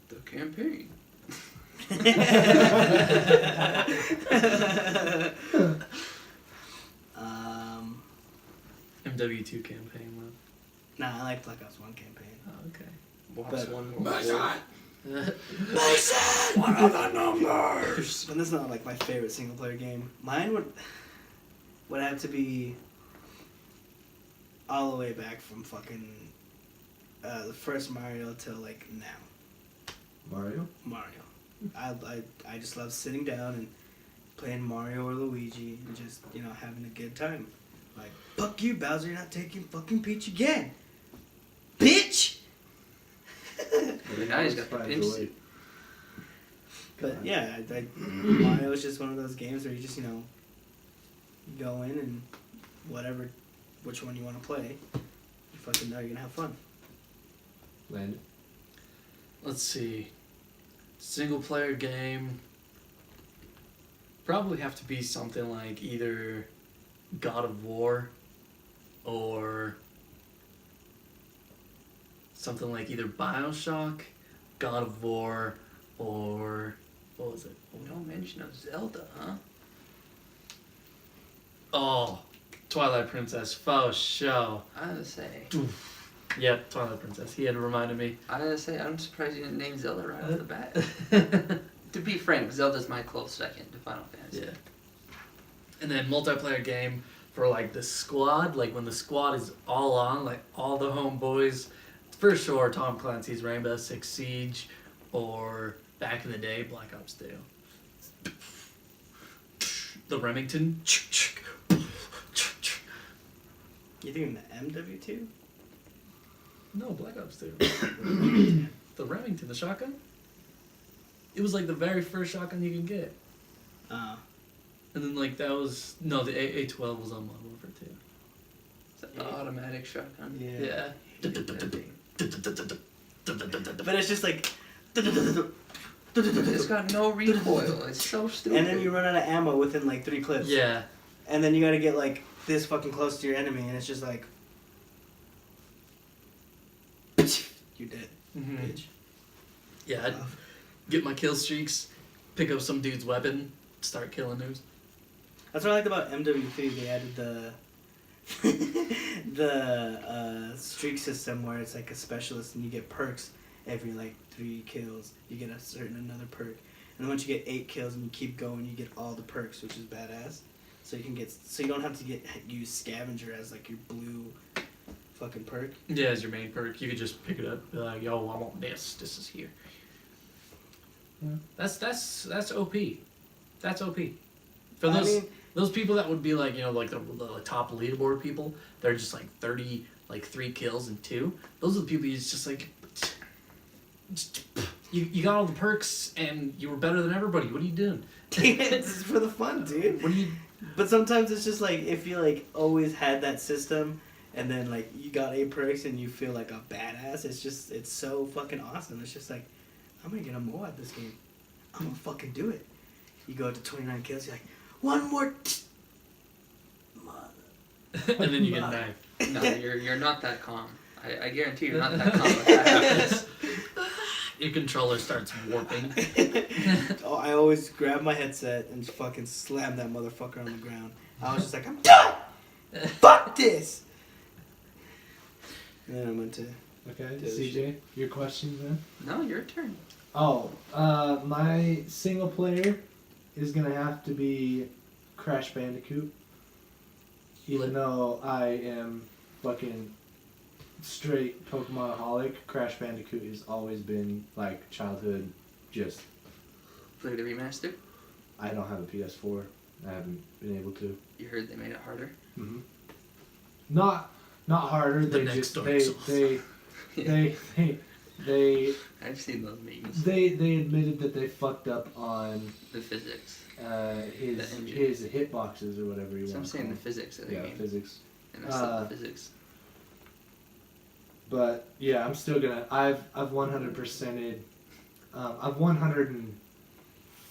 Speaker 5: The campaign.
Speaker 1: MW2 campaign, man.
Speaker 2: Nah, I like Black Ops 1 campaign.
Speaker 1: Oh, okay.
Speaker 5: Watch one more.
Speaker 2: Mason! What are the numbers? But that's not like my favorite single player game. Mine would have to be all the way back from fucking the first Mario till like now.
Speaker 3: Mario?
Speaker 2: Mario. I just love sitting down and playing Mario or Luigi and just, you know, having a good time. Like, fuck you, Bowser, you're not taking fucking Peach again. Bitch!
Speaker 5: Now he's got the pinch suit.
Speaker 2: But yeah, Mario is just one of those games where you just, you know, go in and which one you want to play, you fucking know you're gonna have fun.
Speaker 3: Landon?
Speaker 1: Let's see. Single player game. Probably have to be something like either God of War or something like either Bioshock, God of War, or what was it?
Speaker 5: No mention of Zelda, huh?
Speaker 1: Oh, Twilight Princess, faux show.
Speaker 5: I gotta say.
Speaker 1: Yep, Twilight Princess. He had reminded me.
Speaker 5: I gotta say, I'm surprised you didn't name Zelda right off the bat. To be frank, Zelda's my close second to Final Fantasy.
Speaker 1: Yeah. And then multiplayer game for like the squad, like when the squad is all on, like all the homeboys. For sure, Tom Clancy's Rainbow Six Siege, or back in the day, Black Ops 2. The Remington.
Speaker 2: You thinking the MW2?
Speaker 1: No, Black Ops 2. The Remington, the shotgun. It was like the very first shotgun you could get. And then like that was the A12 was on Modern Warfare 2.
Speaker 5: Is that the automatic shotgun?
Speaker 1: Yeah.
Speaker 2: But it's just like.
Speaker 5: It's got no recoil. It's so stupid.
Speaker 2: And then you run out of ammo within like 3 clips.
Speaker 1: Yeah.
Speaker 2: And then you gotta get like this fucking close to your enemy, and it's just like. You're dead, bitch.
Speaker 1: Yeah, I'd get my kill streaks, pick up some dude's weapon, start killing dudes.
Speaker 2: That's what I liked about MW3. They added the streak system where it's like a specialist and you get perks every like 3 kills. You get another perk, and once you get 8 kills and you keep going, you get all the perks, which is badass. So you don't have to use scavenger as like your blue fucking perk.
Speaker 1: Yeah, as your main perk, you could just pick it up, be like, yo, I want this. This is here. Yeah. That's OP. That's OP. For those people that would be like, you know, like the top leaderboard people, they're just like 30, like 3 kills and 2. Those are the people it's just like, you got all the perks and you were better than everybody. What are you doing?
Speaker 2: It's for the fun, dude.
Speaker 1: What are you?
Speaker 2: But sometimes it's just like if you like always had that system, and then like you got 8 perks and you feel like a badass. It's so fucking awesome. It's just like, I'm gonna get a more at this game. I'm gonna fucking do it. You go up to 29 kills. You're like, one more.
Speaker 1: And then you get a knife.
Speaker 5: No, you're not that calm. I guarantee you're not that calm if that happens.
Speaker 1: Your controller starts warping.
Speaker 2: Oh, I always grab my headset and fucking slam that motherfucker on the ground. I was just like, I'm done. Fuck this. And then I went to.
Speaker 3: Okay, CJ, your question then?
Speaker 5: No, your turn.
Speaker 3: Oh, my single player is gonna have to be Crash Bandicoot. Even though I am fucking straight Pokemon-holic, Crash Bandicoot has always been like childhood. Just
Speaker 5: Play the remaster.
Speaker 3: I don't have a PS4. I haven't been able to.
Speaker 5: You heard they made it harder.
Speaker 3: Mm-hmm. Not harder.
Speaker 1: The
Speaker 3: They
Speaker 1: next
Speaker 3: just
Speaker 1: Dark
Speaker 3: they
Speaker 1: Souls.
Speaker 3: they
Speaker 5: I've seen those memes.
Speaker 3: they admitted that they fucked up on
Speaker 5: The physics.
Speaker 3: his hitboxes or whatever you
Speaker 5: So I'm
Speaker 3: want.
Speaker 5: saying the physics of the game.
Speaker 3: Physics.
Speaker 5: They messed up the physics.
Speaker 3: But yeah, I'm still gonna. I've 100%ed. I've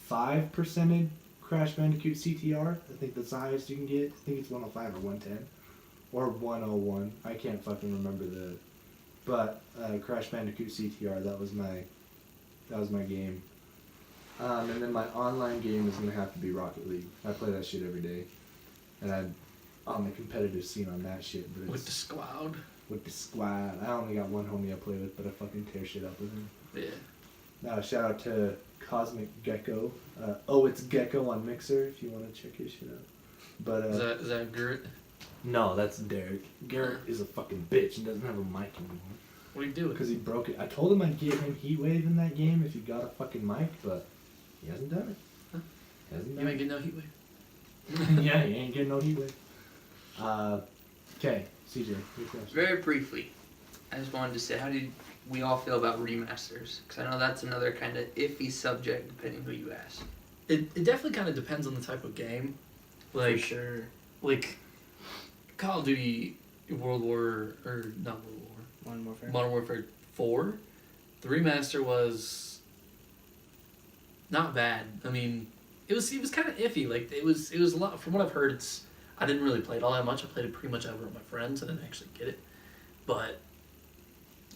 Speaker 3: 105%ed Crash Bandicoot CTR. I think that's the highest you can get. I think it's 105 or 110 or 101. I can't fucking remember the. But Crash Bandicoot CTR. That was my game. And then my online game is gonna have to be Rocket League. I play that shit every day, and I'm on the competitive scene on that shit. But
Speaker 1: With the squad.
Speaker 3: with the squad. I only got one homie I play with, but I fucking tear shit up with him.
Speaker 1: Yeah.
Speaker 3: Shout out to Cosmic Gecko. It's Gecko on Mixer if you want to check his shit out. But
Speaker 1: Is that Gert?
Speaker 3: no, that's Derek. Garrett is a fucking bitch and doesn't have a mic anymore
Speaker 1: What are you doing?
Speaker 3: because he broke it. I told him I'd give him Heatwave in that game if he got a fucking mic, but he hasn't done it.
Speaker 1: Huh?
Speaker 3: He hasn't
Speaker 1: You
Speaker 3: done
Speaker 1: ain't
Speaker 3: it.
Speaker 1: get no heat wave.
Speaker 3: Yeah, he ain't getting no Heatwave. Okay, CJ, your question.
Speaker 5: Very briefly, I just wanted to say, how did we all feel about remasters? Because I know that's another kind of iffy subject, depending who you ask.
Speaker 1: It definitely kind of depends on the type of game. Like,
Speaker 2: For sure.
Speaker 1: like Call of Duty not World War, Modern Warfare 4, the remaster was not bad. I mean, it was kind of iffy. Like it was a lot. From what I've heard, I didn't really play it all that much. I played it pretty much over with my friends. I didn't actually get it, but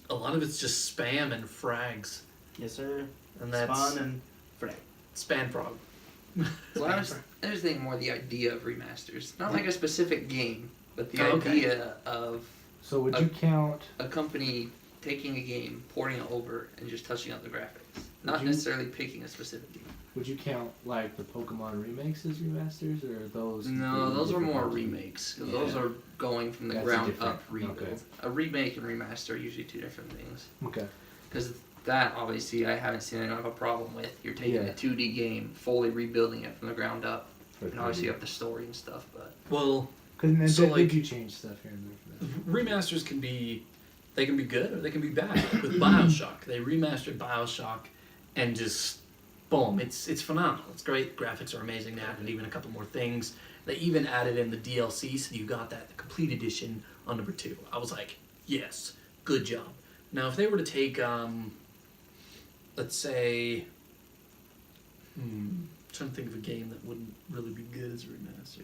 Speaker 1: a lot of it's just spam and frags,
Speaker 2: Yes, sir.
Speaker 1: and that's
Speaker 2: Spawn and Frag.
Speaker 1: Span Frog.
Speaker 5: Well, I was thinking more the idea of remasters. Not like a specific game, but the
Speaker 1: Oh, okay.
Speaker 5: idea of
Speaker 3: So would you count?
Speaker 5: a company taking a game, porting it over, and just touching up the graphics. Not
Speaker 3: you-
Speaker 5: necessarily picking a specific game.
Speaker 3: Would you count like the Pokemon remakes as remasters, or are those?
Speaker 5: No,
Speaker 3: completely
Speaker 5: those are
Speaker 3: different
Speaker 5: more
Speaker 3: content?
Speaker 5: remakes. 'Cause those
Speaker 3: Yeah.
Speaker 5: are going from the
Speaker 3: That's
Speaker 5: ground
Speaker 3: different.
Speaker 5: up rebuild.
Speaker 3: Okay.
Speaker 5: A remake and remaster are usually two different things.
Speaker 3: Okay.
Speaker 5: Because that, obviously, I haven't seen enough of a problem with. You're taking
Speaker 3: Yeah.
Speaker 5: a 2D game, fully rebuilding it from the ground up.
Speaker 3: For
Speaker 5: And obviously you
Speaker 3: 3D.
Speaker 5: have the story and stuff, but...
Speaker 1: Well,
Speaker 3: Because
Speaker 1: So,
Speaker 3: they
Speaker 1: like-
Speaker 3: do change stuff here and there for that.
Speaker 1: remasters can be good or they can be bad. Like with BioShock, they remastered BioShock and just boom, it's phenomenal. It's great. Graphics are amazing. They added even a couple more things. They even added in the DLC, so you got that the complete edition on number 2. I was like, yes, good job. Now if they were to take let's say trying to think of a game that wouldn't really be good as a remaster.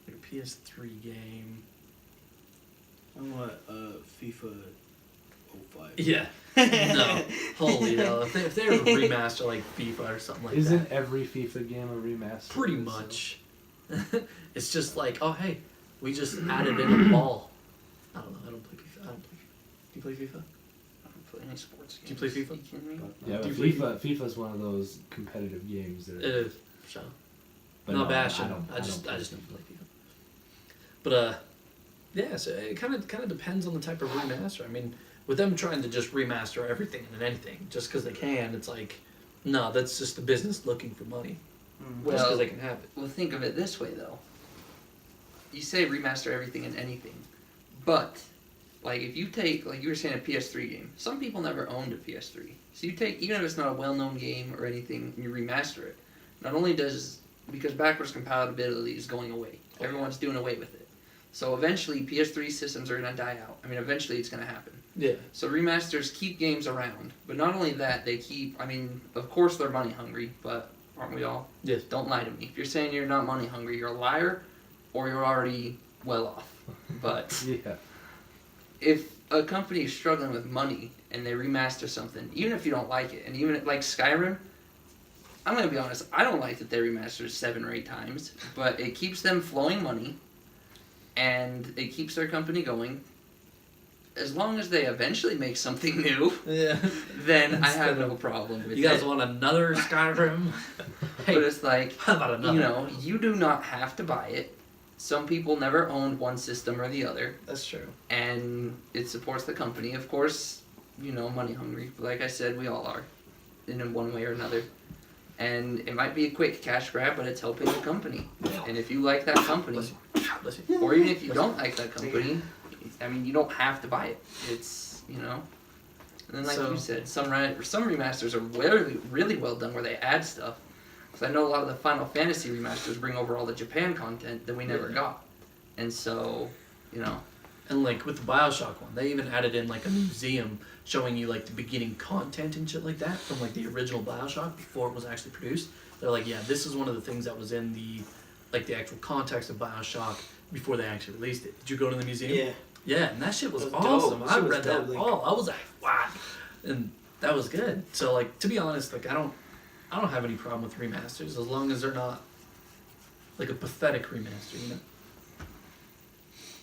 Speaker 1: Like a PS3 game.
Speaker 2: I want FIFA 05.
Speaker 1: Yeah. No. Holy hell. If they were to remaster like FIFA or something like
Speaker 3: Isn't
Speaker 1: that.
Speaker 3: every FIFA game a remaster?
Speaker 1: Pretty
Speaker 3: So-
Speaker 1: much. It's just like, oh hey, we just added in a ball. I don't know, I don't play FIFA. Do you play FIFA?
Speaker 5: I don't play any sports games.
Speaker 1: Do you play FIFA?
Speaker 5: You kidding me?
Speaker 3: Yeah,
Speaker 1: Do
Speaker 3: but
Speaker 1: you
Speaker 3: FIFA's one of those competitive games that.
Speaker 1: It is. So.
Speaker 3: but
Speaker 1: No,
Speaker 3: no,
Speaker 1: bashing.
Speaker 3: I don't
Speaker 1: I just
Speaker 3: play
Speaker 1: don't play FIFA. But yeah, so it kind of depends on the type of remaster. I mean, with them trying to just remaster everything and anything just because they can, it's like, no, that's just the business looking for money. Just
Speaker 5: Well-
Speaker 1: because they can have it.
Speaker 5: Well, think of it this way, though. You say remaster everything and anything, but like if you take, like you were saying, a PS3 game. Some people never owned a PS3, so you take, even if it's not a well-known game or anything, and you remaster it. Not only does, because backwards compatibility is going away, everyone's doing away with it. So eventually, PS3 systems are gonna die out. I mean, eventually it's gonna happen.
Speaker 1: Yeah.
Speaker 5: So remasters keep games around, but not only that, they keep. I mean, of course they're money hungry, but aren't we all?
Speaker 1: Yes.
Speaker 5: Don't lie to me. If you're saying you're not money hungry, you're a liar, or you're already well off. But
Speaker 3: Yeah.
Speaker 5: if a company is struggling with money and they remaster something, even if you don't like it, and even like Skyrim, I'm gonna be honest, I don't like that they remastered 7 or 8 times, but it keeps them flowing money, and it keeps their company going. As long as they eventually make something new,
Speaker 1: Yeah.
Speaker 5: then I have no problem with
Speaker 1: You guys
Speaker 5: it.
Speaker 1: want another Skyrim?
Speaker 5: But
Speaker 1: Hey,
Speaker 5: it's like,
Speaker 1: how about another?
Speaker 5: you know, you do not have to buy it. Some people never owned one system or the other,
Speaker 1: That's true.
Speaker 5: and it supports the company. Of course, you know, money hungry. Like I said, we all are, in one way or another. And it might be a quick cash grab, but it's helping the company. And if you like that company,
Speaker 1: Bless you.
Speaker 5: or even if you don't like that company, I mean, you don't have to buy it. It's, you know. And then, like
Speaker 1: So-
Speaker 5: you said, some remasters are really well done where they add stuff. Because I know a lot of the Final Fantasy remasters bring over all the Japan content that we never
Speaker 1: Yeah.
Speaker 5: got. And so, you know,
Speaker 1: And like with the Bioshock one, they even added in like a museum showing you like the beginning content and shit like that from like the original Bioshock before it was actually produced. They're like, yeah, this is one of the things that was in the like the actual context of Bioshock before they actually released it. Did you go to the museum?
Speaker 2: Yeah.
Speaker 1: Yeah, and that shit was
Speaker 2: It was
Speaker 1: awesome.
Speaker 2: dope.
Speaker 1: I
Speaker 2: Shit was
Speaker 1: read that
Speaker 2: dope, like-
Speaker 1: all. I was like, wow, and that was good. So like, to be honest, like I don't have any problem with remasters as long as they're not like a pathetic remaster, you know.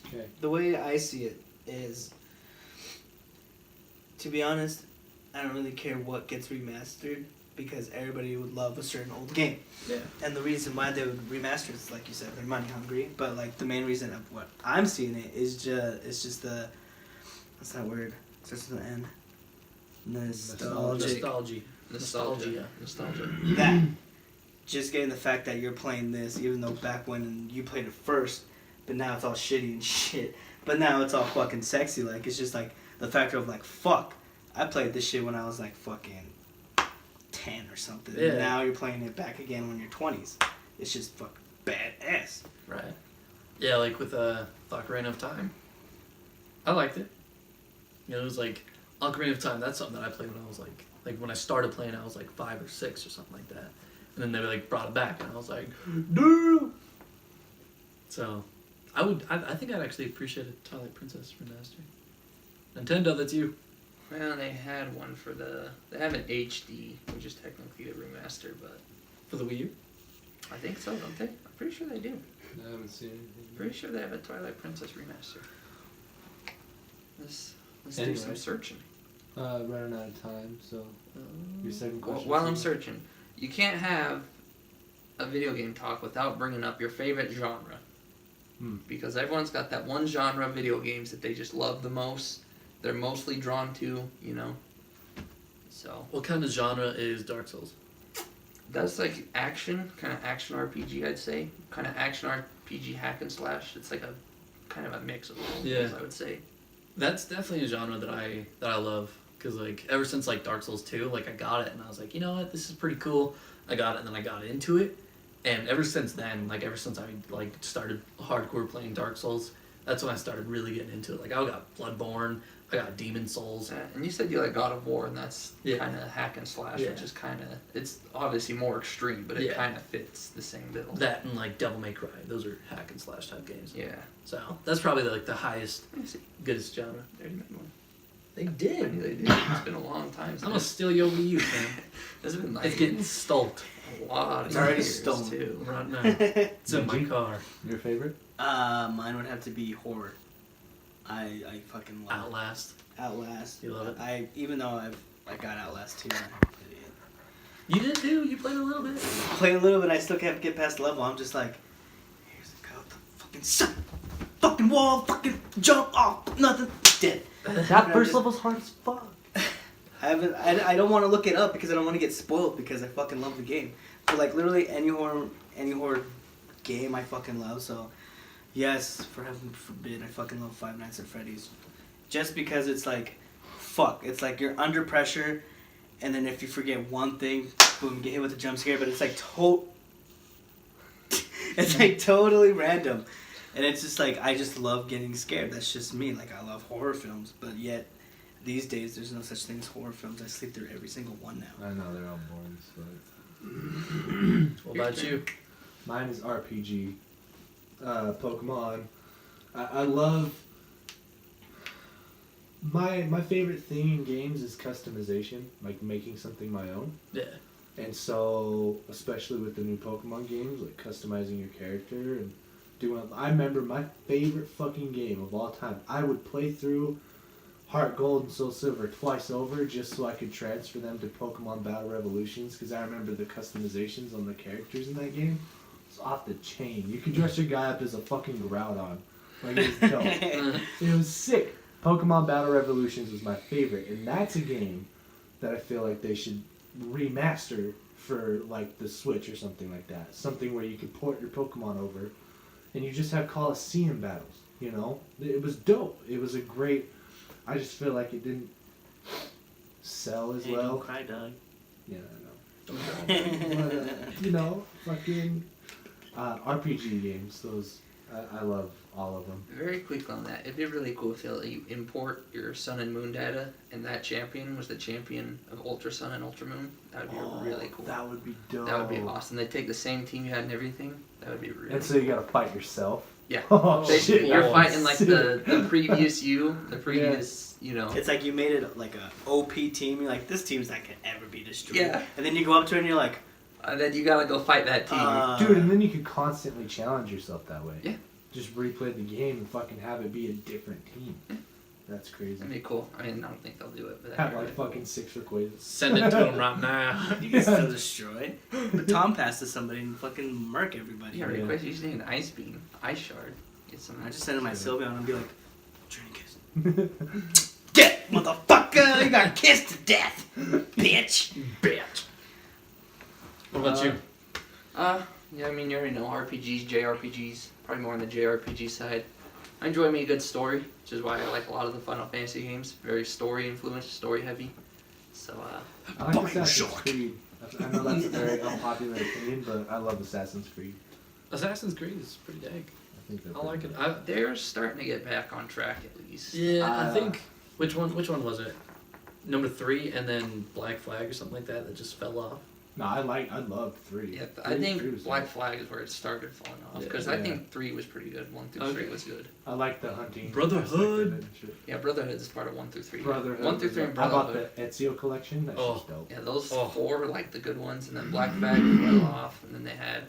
Speaker 3: Okay.
Speaker 2: The way I see it is, to be honest, I don't really care what gets remastered because everybody would love a certain old game.
Speaker 1: Yeah.
Speaker 2: And the reason why they would remaster is, like you said, they're money hungry. But like the main reason of what I'm seeing it is just the, what's that word? It starts with an N. Nostalgic.
Speaker 1: Nostalgia.
Speaker 5: Nostalgia.
Speaker 2: That. Just getting the fact that you're playing this, even though back when you played it first, but now it's all shitty and shit. But now it's all fucking sexy. Like, it's just like the factor of like, fuck, I played this shit when I was like fucking 10 or something.
Speaker 1: Yeah.
Speaker 2: And now you're playing it back again when you're 20s. It's just fucking badass.
Speaker 1: Right. Yeah, like with Ocarina of Time. I liked it. You know, it was like Ocarina of Time. That's something that I played when I was like when I started playing, I was like 5 or 6 or something like that. And then they like brought it back, and I was like, damn. So, I think I'd actually appreciate a Twilight Princess remaster. Nintendo, that's you.
Speaker 5: Well, they had one for they have an HD, which is technically a remaster, but
Speaker 1: For the Wii U?
Speaker 5: I think so, don't they? I'm pretty sure they do.
Speaker 3: I haven't seen anything.
Speaker 5: Pretty sure they have a Twilight Princess remaster. Let's do
Speaker 3: Anyway.
Speaker 5: some searching.
Speaker 3: Running out of time, so your second question.
Speaker 5: While I'm searching, you can't have a video game talk without bringing up your favorite genre. Because everyone's got that one genre of video games that they just love the most. They're mostly drawn to, you know. So
Speaker 1: What kind of genre is Dark Souls?
Speaker 5: that's like action, kind of action RPG, I'd say. Kind of action RPG hack and slash. It's like a kind of a mix of both,
Speaker 1: Yeah.
Speaker 5: I would say.
Speaker 1: That's definitely a genre that I love. Because like ever since like Dark Souls 2, like I got it and I was like, you know what, this is pretty cool. I got it and then I got into it. And ever since then, like ever since I like started hardcore playing Dark Souls, that's when I started really getting into it. Like I got Bloodborne, I got Demon Souls.
Speaker 5: And you said you like God of War, and that's
Speaker 1: Yeah.
Speaker 5: kind of hack and slash,
Speaker 1: Yeah.
Speaker 5: which is kind of, it's obviously more extreme, but it
Speaker 1: Yeah.
Speaker 5: kind of fits the same bill.
Speaker 1: That and like Devil May Cry. Those are hack and slash type games.
Speaker 5: Yeah.
Speaker 1: So that's probably like the highest,
Speaker 5: Let me see.
Speaker 1: goodest genre.
Speaker 5: They already made one.
Speaker 1: They
Speaker 5: They
Speaker 1: did.
Speaker 5: did. It's been a long time
Speaker 1: I'm
Speaker 5: since.
Speaker 1: gonna steal your Wii U, man.
Speaker 5: It's been like
Speaker 1: It's getting stole.
Speaker 5: a lot.
Speaker 2: It's already
Speaker 5: years,
Speaker 2: stolen.
Speaker 5: too.
Speaker 1: Right now. It's in my car.
Speaker 3: Your favorite?
Speaker 2: Mine would have to be horror. I fucking love
Speaker 1: Outlast.
Speaker 2: Outlast.
Speaker 1: You love it?
Speaker 2: Even though I got Outlast 2.
Speaker 1: You did too. You played a little bit.
Speaker 2: Playing a little bit, I still can't get past the level. I'm just like, here's a guy with the fucking sun, fucking wall, fucking jump off, nothing, dead.
Speaker 3: That first level's hard as fuck.
Speaker 2: I don't want to look it up because I don't want to get spoiled because I fucking love the game. But like literally any horror game I fucking love. So yes, for heaven forbid, I fucking love Five Nights at Freddy's. Just because it's like, fuck, it's like you're under pressure, and then if you forget one thing, boom, get hit with a jump scare. But it's like it's like totally random, and it's just like I just love getting scared. That's just me. Like I love horror films, but yet these days there's no such thing as horror films. I sleep through every single one now.
Speaker 3: I know they're all boring as fuck.
Speaker 1: What about you?
Speaker 3: Mine is RPG. Pokemon. I love. My favorite thing in games is customization, like making something my own.
Speaker 1: Yeah.
Speaker 3: And so, especially with the new Pokemon games, like customizing your character and doing. I remember my favorite fucking game of all time. I would play through Heart Gold and Soul Silver twice over just so I could transfer them to Pokemon Battle Revolutions because I remember the customizations on the characters in that game. It's off the chain. You could dress your guy up as a fucking Groudon. Like, it was dope. It was sick. Pokemon Battle Revolutions was my favorite, and that's a game that I feel like they should remaster for like the Switch or something like that. Something where you could port your Pokemon over, and you just have Coliseum battles. You know, it was dope. It was a great. I just feel like it didn't sell as
Speaker 2: Hey,
Speaker 3: well.
Speaker 2: don't cry, dog.
Speaker 3: Yeah, I know. But, you know, fucking RPG games. Those I love all of them.
Speaker 5: Very quick on that. It'd be really cool if you import your Sun and Moon data, and that champion was the champion of Ultra Sun and Ultra Moon. That would be really cool.
Speaker 3: That would be dope.
Speaker 5: That would be awesome. They take the same team you had and everything. That would be really.
Speaker 3: And so you gotta fight yourself.
Speaker 5: Yeah.
Speaker 3: Oh, shit.
Speaker 5: You're
Speaker 3: that
Speaker 5: fighting
Speaker 3: one's
Speaker 5: like
Speaker 3: sick.
Speaker 5: the previous you, the previous
Speaker 2: It's like you made it like a OP team. You're like, this team's not gonna ever be destroyed.
Speaker 5: Yeah.
Speaker 2: And then you go up to it and you're like,
Speaker 5: And then you gotta go fight that team.
Speaker 3: Dude, and then you could constantly challenge yourself that way.
Speaker 5: Yeah.
Speaker 3: Just replay the game and fucking have it be a different team.
Speaker 5: Yeah.
Speaker 3: That's crazy.
Speaker 5: That'd be cool. I mean, I don't think they'll do it, but that'd
Speaker 3: Have
Speaker 5: be
Speaker 3: like
Speaker 5: really
Speaker 3: fucking 6 Rayquazas.
Speaker 6: Send it to him right now.
Speaker 2: you can still destroy. But Tom passes somebody and fucking murk everybody.
Speaker 5: Yeah,
Speaker 3: Yeah.
Speaker 5: request you just need an ice beam, ice shard. Get some.
Speaker 2: I just send him my Sylveon and be like, Training Kiss. Get, motherfucker! You got kissed to death, bitch!
Speaker 6: Bitch. What about you?
Speaker 5: Yeah, I mean, you already know RPGs, JRPGs, probably more on the JRPG side. I enjoy me a good story, which is why I like a lot of the Final Fantasy games. Very story influenced, story heavy. So,
Speaker 3: I like Assassin's Creed. I know that's a very unpopular opinion, but I love Assassin's Creed.
Speaker 6: Assassin's Creed is pretty dang.
Speaker 3: I think they're
Speaker 6: I like it.
Speaker 5: they're starting to get back on track at least.
Speaker 6: Yeah, I think which one was it? Number 3 and then Black Flag or something like that just fell off.
Speaker 3: No, I loved 3.
Speaker 5: Yeah, I
Speaker 3: 3
Speaker 5: think
Speaker 3: was
Speaker 5: Black
Speaker 3: dope.
Speaker 5: Flag is where it started falling off
Speaker 6: Yeah.
Speaker 5: because I think 3 was pretty good. 1 through 3
Speaker 6: Okay.
Speaker 5: was good.
Speaker 3: I like the hunting.
Speaker 6: Brotherhood.
Speaker 3: aspect of it and shit.
Speaker 5: Yeah, Brotherhood is part of 1 through 3.
Speaker 3: Brotherhood.
Speaker 5: 1 through 3 and
Speaker 3: I bought
Speaker 5: Brotherhood.
Speaker 3: the Ezio collection. That's
Speaker 6: Oh.
Speaker 3: just dope.
Speaker 5: Yeah, those
Speaker 6: Oh.
Speaker 5: 4 were like the good ones, and then Black Flag fell off, and then they had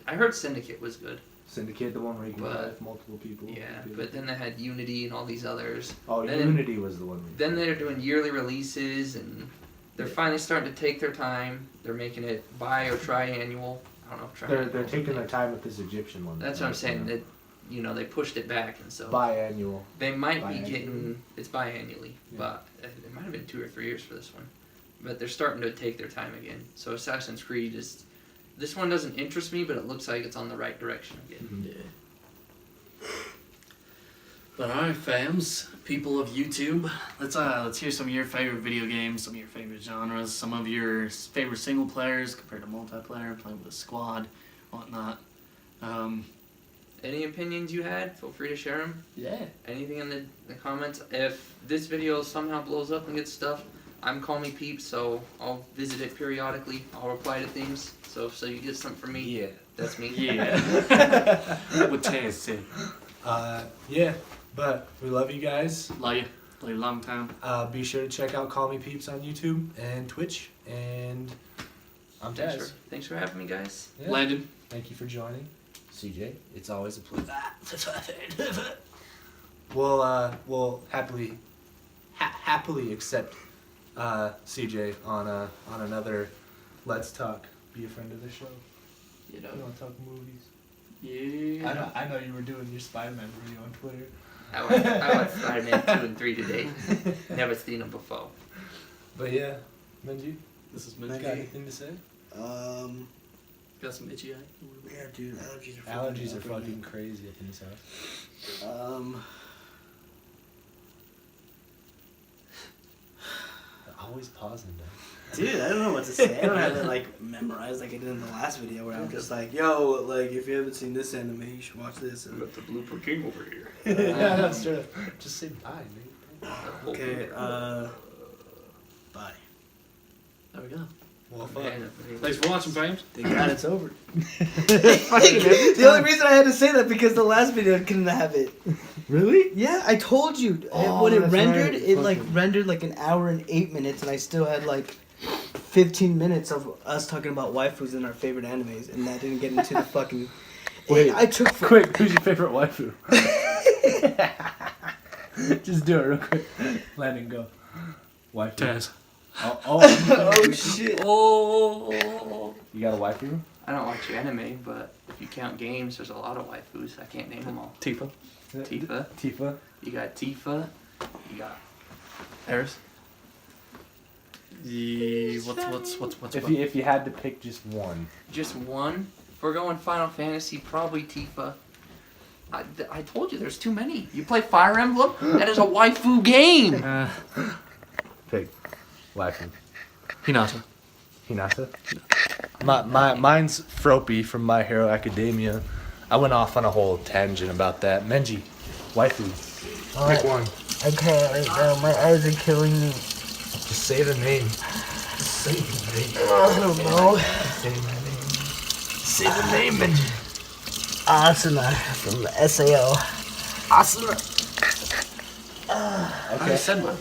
Speaker 5: I heard Syndicate was good.
Speaker 3: Syndicate, the one where you can
Speaker 5: But-
Speaker 3: play with multiple people.
Speaker 5: Yeah, but then they had Unity and all these others.
Speaker 3: Oh,
Speaker 5: then-
Speaker 3: Unity was the one. where you
Speaker 5: Then
Speaker 3: played.
Speaker 5: they're doing yearly releases, and they're finally starting to take their time. They're making it bi or triannual. I don't know if triannual.
Speaker 3: They're taking their time with this Egyptian one.
Speaker 5: That's what I'm saying. That they pushed it back, and so
Speaker 3: Biannual.
Speaker 5: they might be
Speaker 3: Biannually.
Speaker 5: getting it's biannually,
Speaker 3: Yeah.
Speaker 5: but it might have been 2 or 3 years for this one. But they're starting to take their time again. So Assassin's Creed is. This one doesn't interest me, but it looks like it's on the right direction again.
Speaker 3: Mhm.
Speaker 6: Yeah. But alright, fams, people of YouTube, let's hear some of your favorite video games, some of your favorite genres, some of your favorite single players compared to multiplayer, playing with a squad, whatnot.
Speaker 5: Any opinions you had? Feel free to share them.
Speaker 6: Yeah.
Speaker 5: Anything in the comments. If this video somehow blows up and gets stuff, I'm Call Me Peeps, so I'll visit it periodically. I'll reply to things. So you get something from me,
Speaker 3: Yeah.
Speaker 5: that's me.
Speaker 6: Yeah. What taste it?
Speaker 3: Yeah. But we love you guys.
Speaker 6: Love you. Love you long time.
Speaker 3: Be sure to check out Call Me Peeps on YouTube and Twitch. And I'm Taz.
Speaker 5: Thanks for having me, guys.
Speaker 3: Yeah.
Speaker 6: Landon.
Speaker 3: Thank you for joining.
Speaker 7: CJ, it's always a pleasure.
Speaker 3: We'll happily accept CJ on another Let's Talk. Be a friend of the show.
Speaker 6: You
Speaker 3: You want to talk movies?
Speaker 6: Yeah.
Speaker 3: I know you were doing your Spider-Man video on Twitter.
Speaker 5: I watched Spider-Man 2 and 3 today. Never seen them before.
Speaker 3: But yeah, Menji,
Speaker 6: This is
Speaker 3: got
Speaker 6: Mitch.
Speaker 3: anything to say?
Speaker 6: Got some itchy eye.
Speaker 2: Yeah, dude, allergies
Speaker 3: Allergies are
Speaker 2: up right
Speaker 3: fucking crazy up in this house.
Speaker 2: now.
Speaker 3: Always pausing, though.
Speaker 2: Dude, I don't know what to say. I don't have it like memorized like I did in the last video where I'm just like, yo, like if you haven't seen this anime, you should watch this. And,
Speaker 5: Got the blooper king over here.
Speaker 3: Yeah, that's true. Just say bye, man.
Speaker 2: okay, bye.
Speaker 6: There we go.
Speaker 3: Well, fuck.
Speaker 6: Thanks for watching, fams.
Speaker 2: Thank God it's over.
Speaker 3: The
Speaker 2: The only reason I had to say that because the last video couldn't have it.
Speaker 3: Really?
Speaker 2: Yeah, I told you.
Speaker 3: Oh,
Speaker 2: When it
Speaker 3: that's
Speaker 2: rendered,
Speaker 3: right.
Speaker 2: it like
Speaker 3: Fucking-
Speaker 2: rendered like an hour and 8 minutes, and I still had like 15 minutes of us talking about waifus and our favorite animes, and that didn't get into the fucking.
Speaker 3: Wait,
Speaker 2: I took for-
Speaker 3: Quick, who's your favorite waifu? Just do it real quick. Landon, go. Waifu.
Speaker 6: Taz.
Speaker 3: Oh, oh.
Speaker 2: Oh shit!
Speaker 5: Oh.
Speaker 3: You got a waifu?
Speaker 5: I don't watch anime, but if you count games, there's a lot of waifus. I can't name them all.
Speaker 6: Tifa.
Speaker 5: Tifa.
Speaker 3: Tifa.
Speaker 5: You got Tifa. You got
Speaker 6: Harris. What's
Speaker 3: If you had to pick just one.
Speaker 5: just one. If we're going Final Fantasy, probably Tifa. I told you there's too many. You play Fire Emblem? That is a waifu game.
Speaker 3: Pick. Waifu.
Speaker 6: Hinata.
Speaker 3: Hinata. Mine's Froppy from My Hero Academia. I went off on a whole tangent about that. Menji, waifu, pick one.
Speaker 2: Okay, right now my eyes are killing me.
Speaker 3: Just say the name. Say the name.
Speaker 2: I don't know.
Speaker 3: Say my name. Say the name, Menji.
Speaker 2: Asuna from the SAO. Asuna.
Speaker 6: I said one.